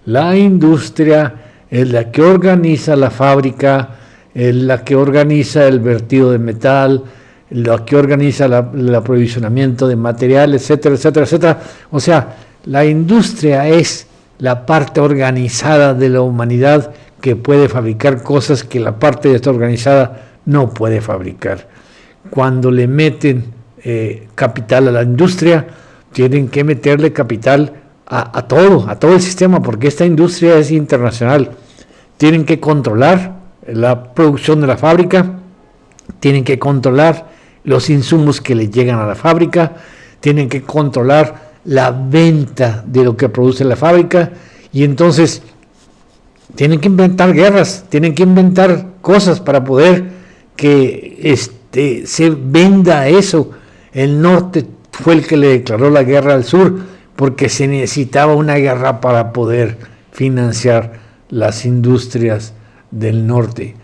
La industria es la que organiza la fábrica, es la que organiza el vertido de metal, la que organiza el aprovisionamiento de material, etcétera, etcétera, etcétera. O sea, la industria es la parte organizada de la humanidad que puede fabricar cosas que la parte desorganizada no puede fabricar. Cuando le meten capital a la industria, tienen que meterle capital a todo el sistema, porque esta industria es internacional. Tienen que controlar la producción de la fábrica, tienen que controlar los insumos que le llegan a la fábrica, tienen que controlar la venta de lo que produce la fábrica, y entonces tienen que inventar guerras, tienen que inventar cosas para poder que se venda eso. El norte fue el que le declaró la guerra al sur porque se necesitaba una guerra para poder financiar las industrias del norte.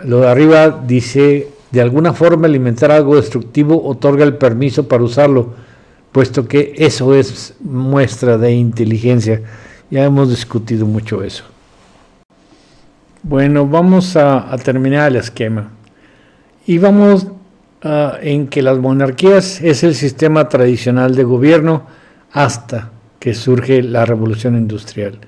Lo de arriba dice: de alguna forma alimentar algo destructivo otorga el permiso para usarlo, puesto que eso es muestra de inteligencia. Ya hemos discutido mucho eso. Bueno, vamos a terminar el esquema. Y vamos en que las monarquías es el sistema tradicional de gobierno hasta que surge la revolución industrial.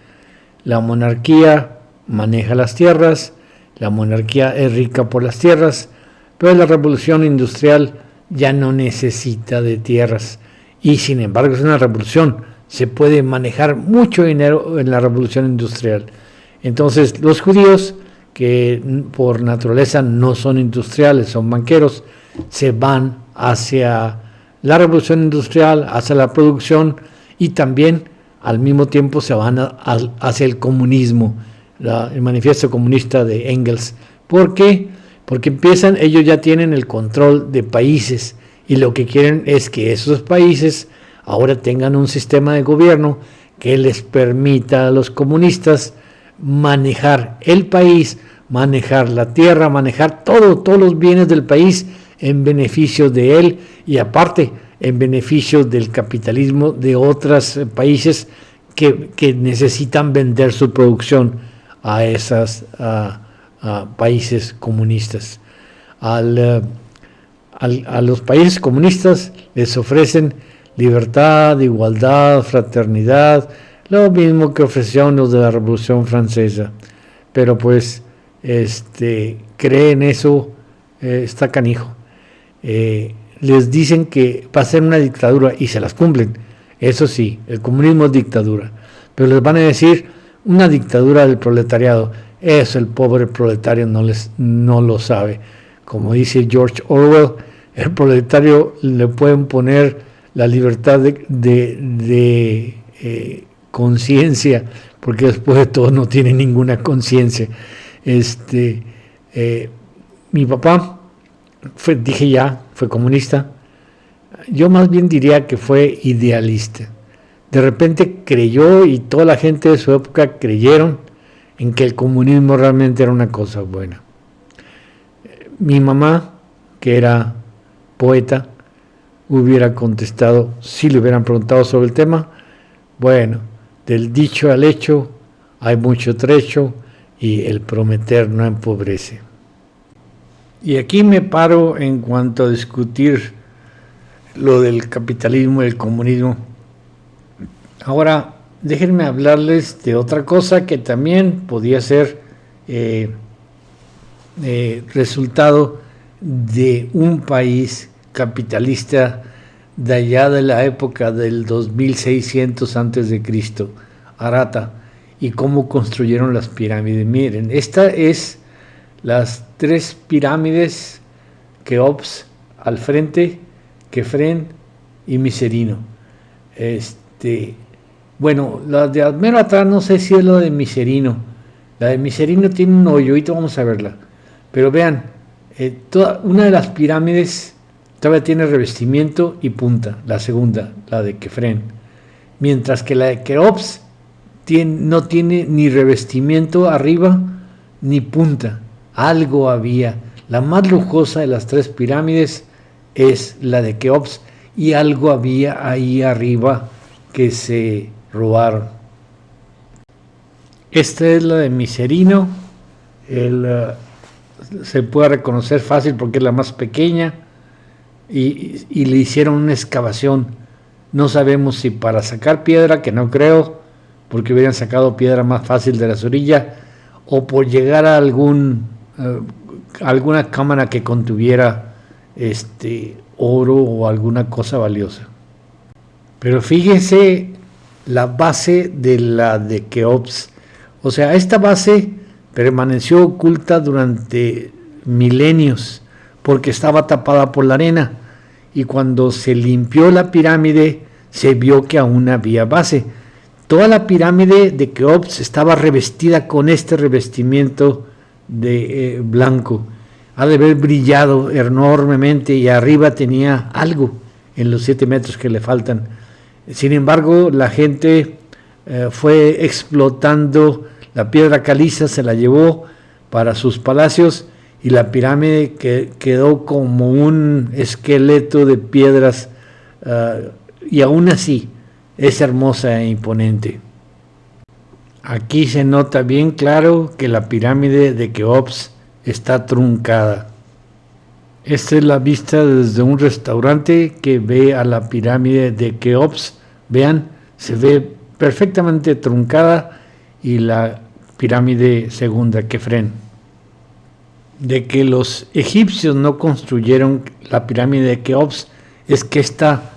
La monarquía maneja las tierras, la monarquía es rica por las tierras, pero la revolución industrial ya no necesita de tierras. Y sin embargo es una revolución, se puede manejar mucho dinero en la revolución industrial. Entonces los judíos, que por naturaleza no son industriales, son banqueros, se van hacia la revolución industrial, hacia la producción, y también al mismo tiempo se van hacia el comunismo, el manifiesto comunista de Engels. ¿Por qué? Porque ellos ya tienen el control de países, y lo que quieren es que esos países ahora tengan un sistema de gobierno que les permita a los comunistas manejar el país, manejar la tierra, manejar todos los bienes del país en beneficio de él, y aparte en beneficio del capitalismo de otros países que necesitan vender su producción a esos países comunistas. A los países comunistas les ofrecen libertad, igualdad, fraternidad, lo mismo que ofrecieron los de la Revolución Francesa, pero pues creen eso, está canijo. Les dicen que va a ser una dictadura y se las cumplen. Eso sí, el comunismo es dictadura, pero les van a decir una dictadura del proletariado. Eso el pobre proletario no lo sabe. Como dice George Orwell, el proletario le pueden poner la libertad de conciencia, porque después de todo no tiene ninguna conciencia. Mi papá fue comunista. Yo más bien diría que fue idealista. De repente creyó, y toda la gente de su época creyeron en que el comunismo realmente era una cosa buena. Mi mamá, que era poeta, hubiera contestado, si le hubieran preguntado sobre el tema, bueno, del dicho al hecho hay mucho trecho y el prometer no empobrece. Y aquí me paro en cuanto a discutir lo del capitalismo y el comunismo. Ahora, déjenme hablarles de otra cosa que también podía ser resultado de un país capitalista de allá de la época del 2600 a.C., Harappa, y cómo construyeron las pirámides. Miren, esta es las 3 pirámides: Keops al frente, Kefren y Micerino. Bueno, la de mero atrás no sé si es la de Micerino. La de Micerino tiene un hoyo, ahorita vamos a verla. Pero vean, una de las pirámides todavía tiene revestimiento y punta, la segunda, la de Kefren. Mientras que la de Keops no tiene ni revestimiento arriba ni punta. Algo había. La más lujosa de las 3 pirámides es la de Keops, y algo había ahí arriba que se robaron. Esta es la de Micerino. Se puede reconocer fácil porque es la más pequeña, y le hicieron una excavación. No sabemos si para sacar piedra, que no creo, porque hubieran sacado piedra más fácil de la orilla, o por llegar a alguna cámara que contuviera oro o alguna cosa valiosa. Pero fíjense la base de la de Keops. O sea, esta base permaneció oculta durante milenios porque estaba tapada por la arena, y cuando se limpió la pirámide se vio que aún había base. Toda la pirámide de Keops estaba revestida con este revestimiento de blanco. Ha de haber brillado enormemente, y arriba tenía algo en los 7 metros que le faltan. Sin embargo, la gente fue explotando la piedra caliza, se la llevó para sus palacios, y la pirámide quedó como un esqueleto de piedras, y aún así es hermosa e imponente. Aquí se nota bien claro que la pirámide de Keops está truncada. Esta es la vista desde un restaurante que ve a la pirámide de Keops. Vean, se ve perfectamente truncada, y la pirámide segunda, Kefren. De que los egipcios no construyeron la pirámide de Keops es que esta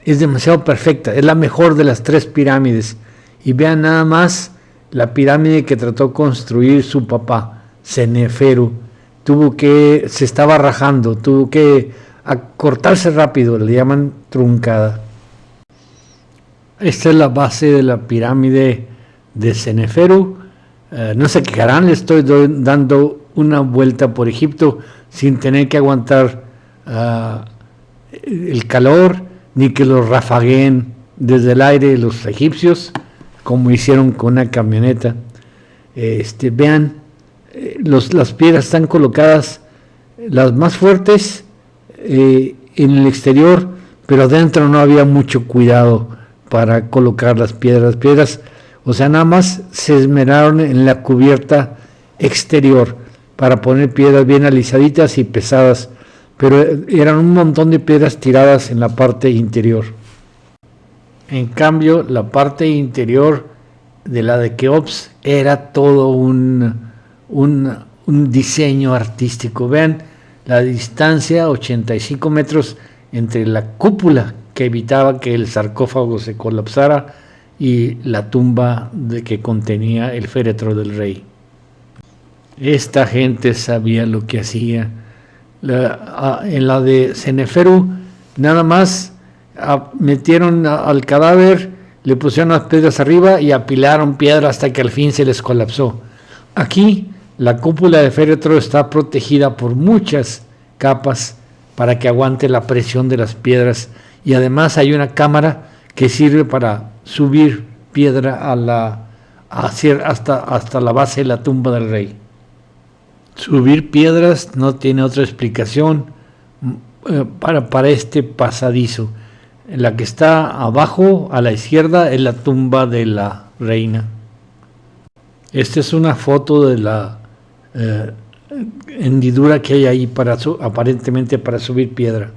es demasiado perfecta, es la mejor de las 3 pirámides. Y vean nada más la pirámide que trató de construir su papá, Seneferu. Se estaba rajando, tuvo que cortarse rápido, le llaman truncada. Esta es la base de la pirámide de Seneferu. No se quejarán, le estoy dando una vuelta por Egipto sin tener que aguantar el calor, ni que los rafagueen desde el aire los egipcios, como hicieron con una camioneta. Vean, las piedras están colocadas, las más fuertes en el exterior, pero adentro no había mucho cuidado para colocar las piedras, o sea, nada más se esmeraron en la cubierta exterior para poner piedras bien alisaditas y pesadas, pero eran un montón de piedras tiradas en la parte interior. En cambio, la parte interior de la de Keops era todo un diseño artístico. Vean la distancia, 85 metros entre la cúpula que evitaba que el sarcófago se colapsara y la tumba que contenía el féretro del rey. Esta gente sabía lo que hacía. En la de Seneferu, nada más metieron al cadáver, le pusieron las piedras arriba y apilaron piedras hasta que al fin se les colapsó. Aquí, la cúpula de féretro está protegida por muchas capas para que aguante la presión de las piedras, y además hay una cámara que sirve para subir piedra hasta la base de la tumba del rey. Subir piedras no tiene otra explicación para este pasadizo. La que está abajo a la izquierda es la tumba de la reina. Esta es una foto de la hendidura que hay ahí aparentemente para subir piedra.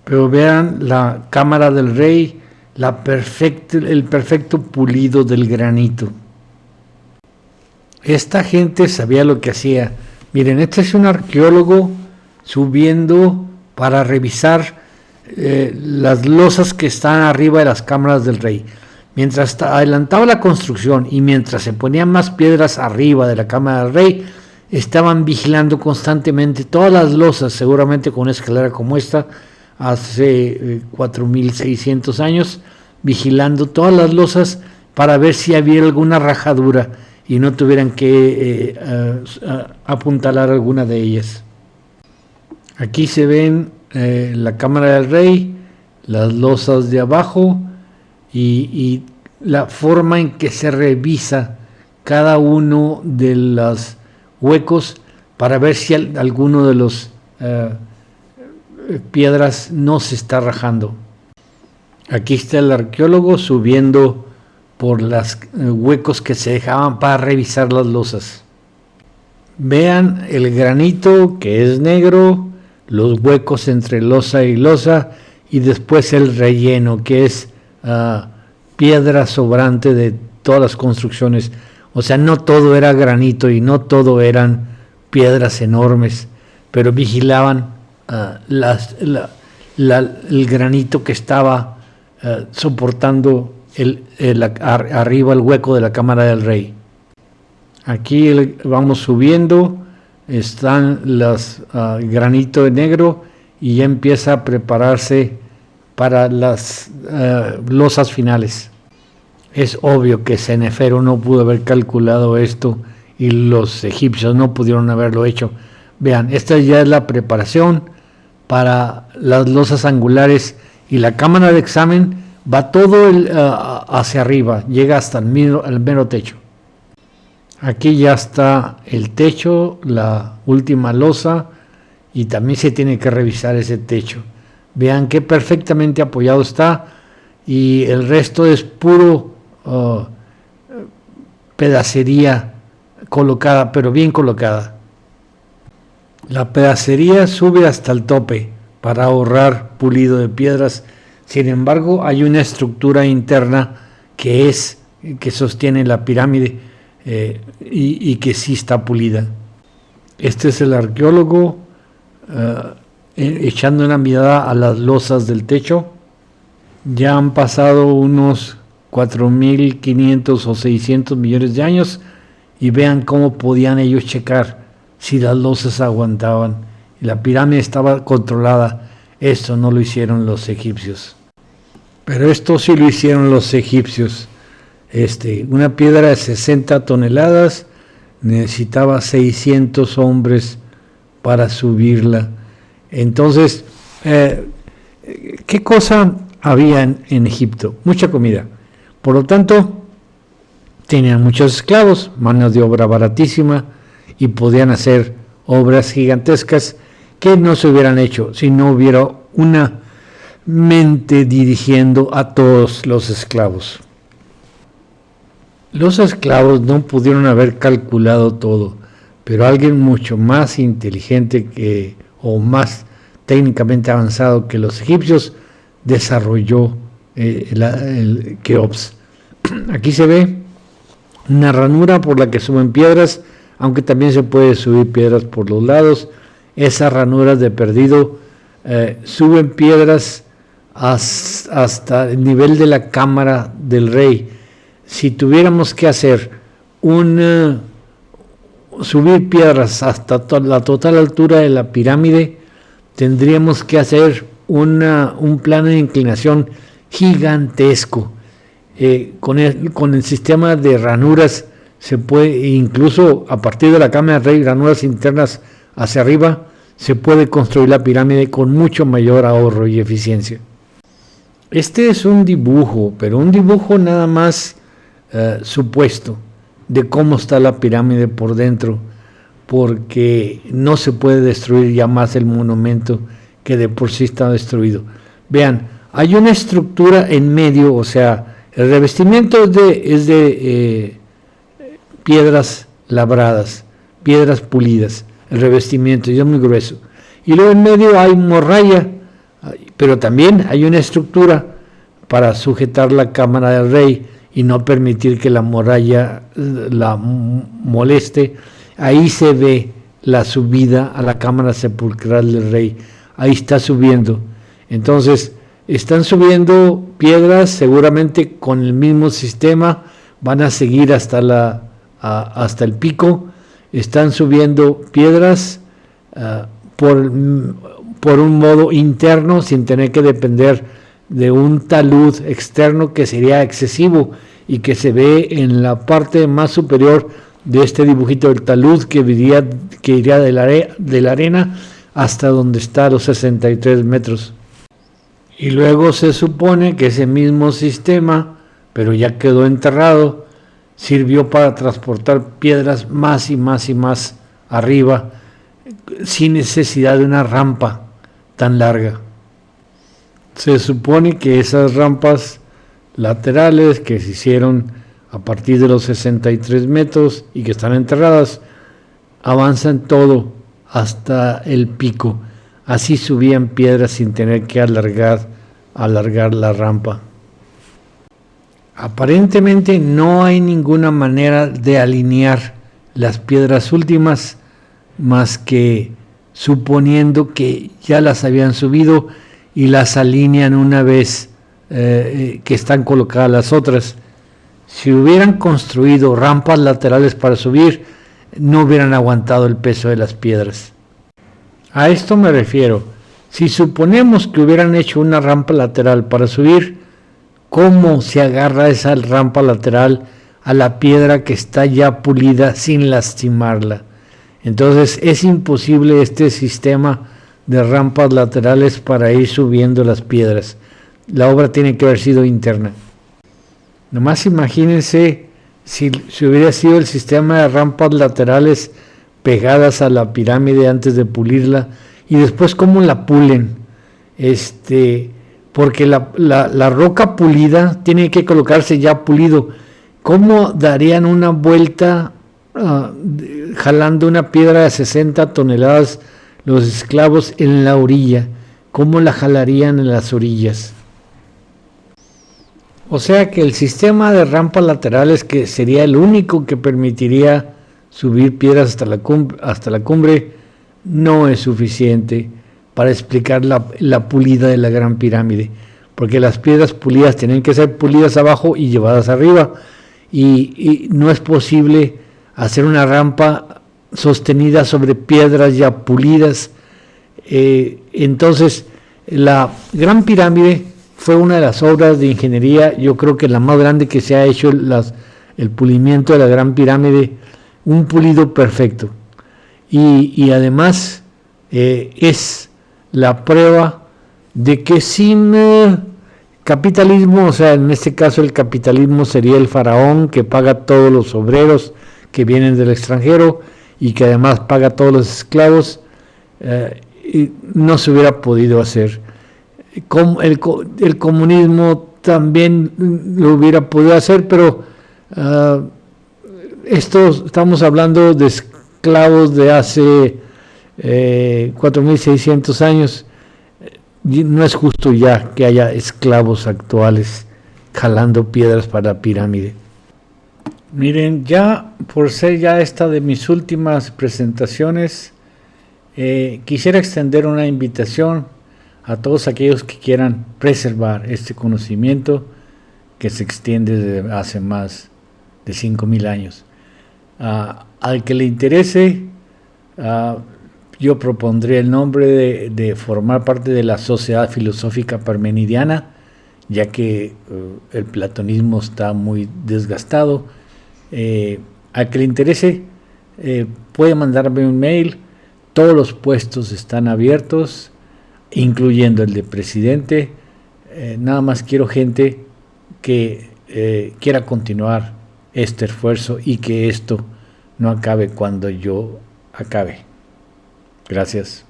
Pero vean la cámara del rey, el perfecto pulido del granito. Esta gente sabía lo que hacía. Miren, este es un arqueólogo subiendo para revisar las losas que están arriba de las cámaras del rey. Mientras adelantaba la construcción y mientras se ponían más piedras arriba de la cámara del rey, estaban vigilando constantemente todas las losas, seguramente con una escalera como esta, hace 4.600 años, vigilando todas las losas para ver si había alguna rajadura y no tuvieran que apuntalar alguna de ellas. Aquí se ven la cámara del rey, las losas de abajo y la forma en que se revisa cada uno de los huecos para ver si alguno de los piedras no se está rajando. Aquí está el arqueólogo subiendo por los huecos que se dejaban para revisar las losas. Vean el granito, que es negro, los huecos entre losa y losa, y después el relleno, que es piedra sobrante de todas las construcciones. O sea, no todo era granito y no todo eran piedras enormes, pero vigilaban el granito que estaba soportando arriba el hueco de la cámara del rey. Aquí vamos subiendo, están los granito de negro y ya empieza a prepararse para las losas finales. Es obvio que Seneferu no pudo haber calculado esto y los egipcios no pudieron haberlo hecho. Vean, esta ya es la preparación para las losas angulares y la cámara de examen va todo hacia arriba, llega hasta el mero techo. Aquí ya está el techo, la última losa, y también se tiene que revisar ese techo. Vean qué perfectamente apoyado está, y el resto es puro pedacería colocada, pero bien colocada. La pedacería sube hasta el tope para ahorrar pulido de piedras. Sin embargo, hay una estructura interna que sostiene la pirámide y que sí está pulida. Este es el arqueólogo echando una mirada a las losas del techo. Ya han pasado unos 4.500 o 600 millones de años y vean cómo podían ellos checar si las losas aguantaban. La pirámide estaba controlada. Esto no lo hicieron los egipcios. Pero esto sí lo hicieron los egipcios. Una piedra de 60 toneladas necesitaba 600 hombres para subirla. Entonces, ¿qué cosa había en Egipto? Mucha comida. Por lo tanto, tenían muchos esclavos, mano de obra baratísima, y podían hacer obras gigantescas que no se hubieran hecho si no hubiera una mente dirigiendo a todos los esclavos. Los esclavos no pudieron haber calculado todo, pero alguien mucho más inteligente o más técnicamente avanzado que los egipcios desarrolló el Keops. Aquí se ve una ranura por la que suben piedras, aunque también se puede subir piedras por los lados. Esas ranuras de perdido suben piedras hasta el nivel de la cámara del rey. Si tuviéramos que hacer subir piedras hasta la total altura de la pirámide, tendríamos que hacer un plano de inclinación gigantesco. Con el sistema de ranuras se puede, incluso a partir de la cámara de Rey, ranuras internas hacia arriba, se puede construir la pirámide con mucho mayor ahorro y eficiencia. Este es un dibujo, pero un dibujo nada más supuesto de cómo está la pirámide por dentro, porque no se puede destruir ya más el monumento que de por sí está destruido. Vean, hay una estructura en medio, o sea, el revestimiento es de piedras labradas, piedras pulidas, el revestimiento ya es muy grueso. Y luego en medio hay morralla, pero también hay una estructura para sujetar la cámara del rey y no permitir que la morralla la moleste. Ahí se ve la subida a la cámara sepulcral del rey, ahí está subiendo. Entonces, están subiendo piedras, seguramente con el mismo sistema, van a seguir hasta el pico. Están subiendo piedras por un modo interno, sin tener que depender de un talud externo que sería excesivo y que se ve en la parte más superior de este dibujito del talud que iría de la arena hasta donde está los 63 metros. Y luego se supone que ese mismo sistema, pero ya quedó enterrado, sirvió para transportar piedras más y más y más arriba, sin necesidad de una rampa tan larga. Se supone que esas rampas laterales que se hicieron a partir de los 63 metros y que están enterradas, avanzan todo hasta el pico. Así subían piedras sin tener que alargar la rampa. Aparentemente no hay ninguna manera de alinear las piedras últimas más que suponiendo que ya las habían subido y las alinean una vez que están colocadas las otras. Si hubieran construido rampas laterales para subir, no hubieran aguantado el peso de las piedras. A esto me refiero. Si suponemos que hubieran hecho una rampa lateral para subir, ¿cómo se agarra esa rampa lateral a la piedra que está ya pulida sin lastimarla? Entonces es imposible este sistema de rampas laterales para ir subiendo las piedras. La obra tiene que haber sido interna. Nomás imagínense si hubiera sido el sistema de rampas laterales pegadas a la pirámide antes de pulirla y después cómo la pulen. Porque la roca pulida tiene que colocarse ya pulido. ¿Cómo darían una vuelta jalando una piedra de 60 toneladas los esclavos en la orilla? ¿Cómo la jalarían en las orillas? O sea que el sistema de rampas laterales, que sería el único que permitiría subir piedras hasta la cumbre, no es suficiente para explicar la pulida de la Gran Pirámide, porque las piedras pulidas tienen que ser pulidas abajo y llevadas arriba, y no es posible hacer una rampa sostenida sobre piedras ya pulidas. Entonces, la Gran Pirámide fue una de las obras de ingeniería, yo creo que la más grande que se ha hecho, el pulimiento de la Gran Pirámide, un pulido perfecto. Y además es la prueba de que sin capitalismo, o sea, en este caso el capitalismo sería el faraón que paga todos los obreros que vienen del extranjero y que además paga todos los esclavos, y no se hubiera podido hacer. El comunismo también lo hubiera podido hacer, pero estamos hablando de esclavos de hace 4.600 años. No es justo ya que haya esclavos actuales jalando piedras para la pirámide. Miren, ya por ser ya esta de mis últimas presentaciones, quisiera extender una invitación a todos aquellos que quieran preservar este conocimiento que se extiende desde hace más de 5.000 años. Al que le interese, yo propondré el nombre de formar parte de la Sociedad Filosófica Parmenidiana, ya que el platonismo está muy desgastado. Al que le interese, puede mandarme un mail. Todos los puestos están abiertos, incluyendo el de presidente. Nada más quiero gente que quiera continuar este esfuerzo y que esto no acabe cuando yo acabe. Gracias.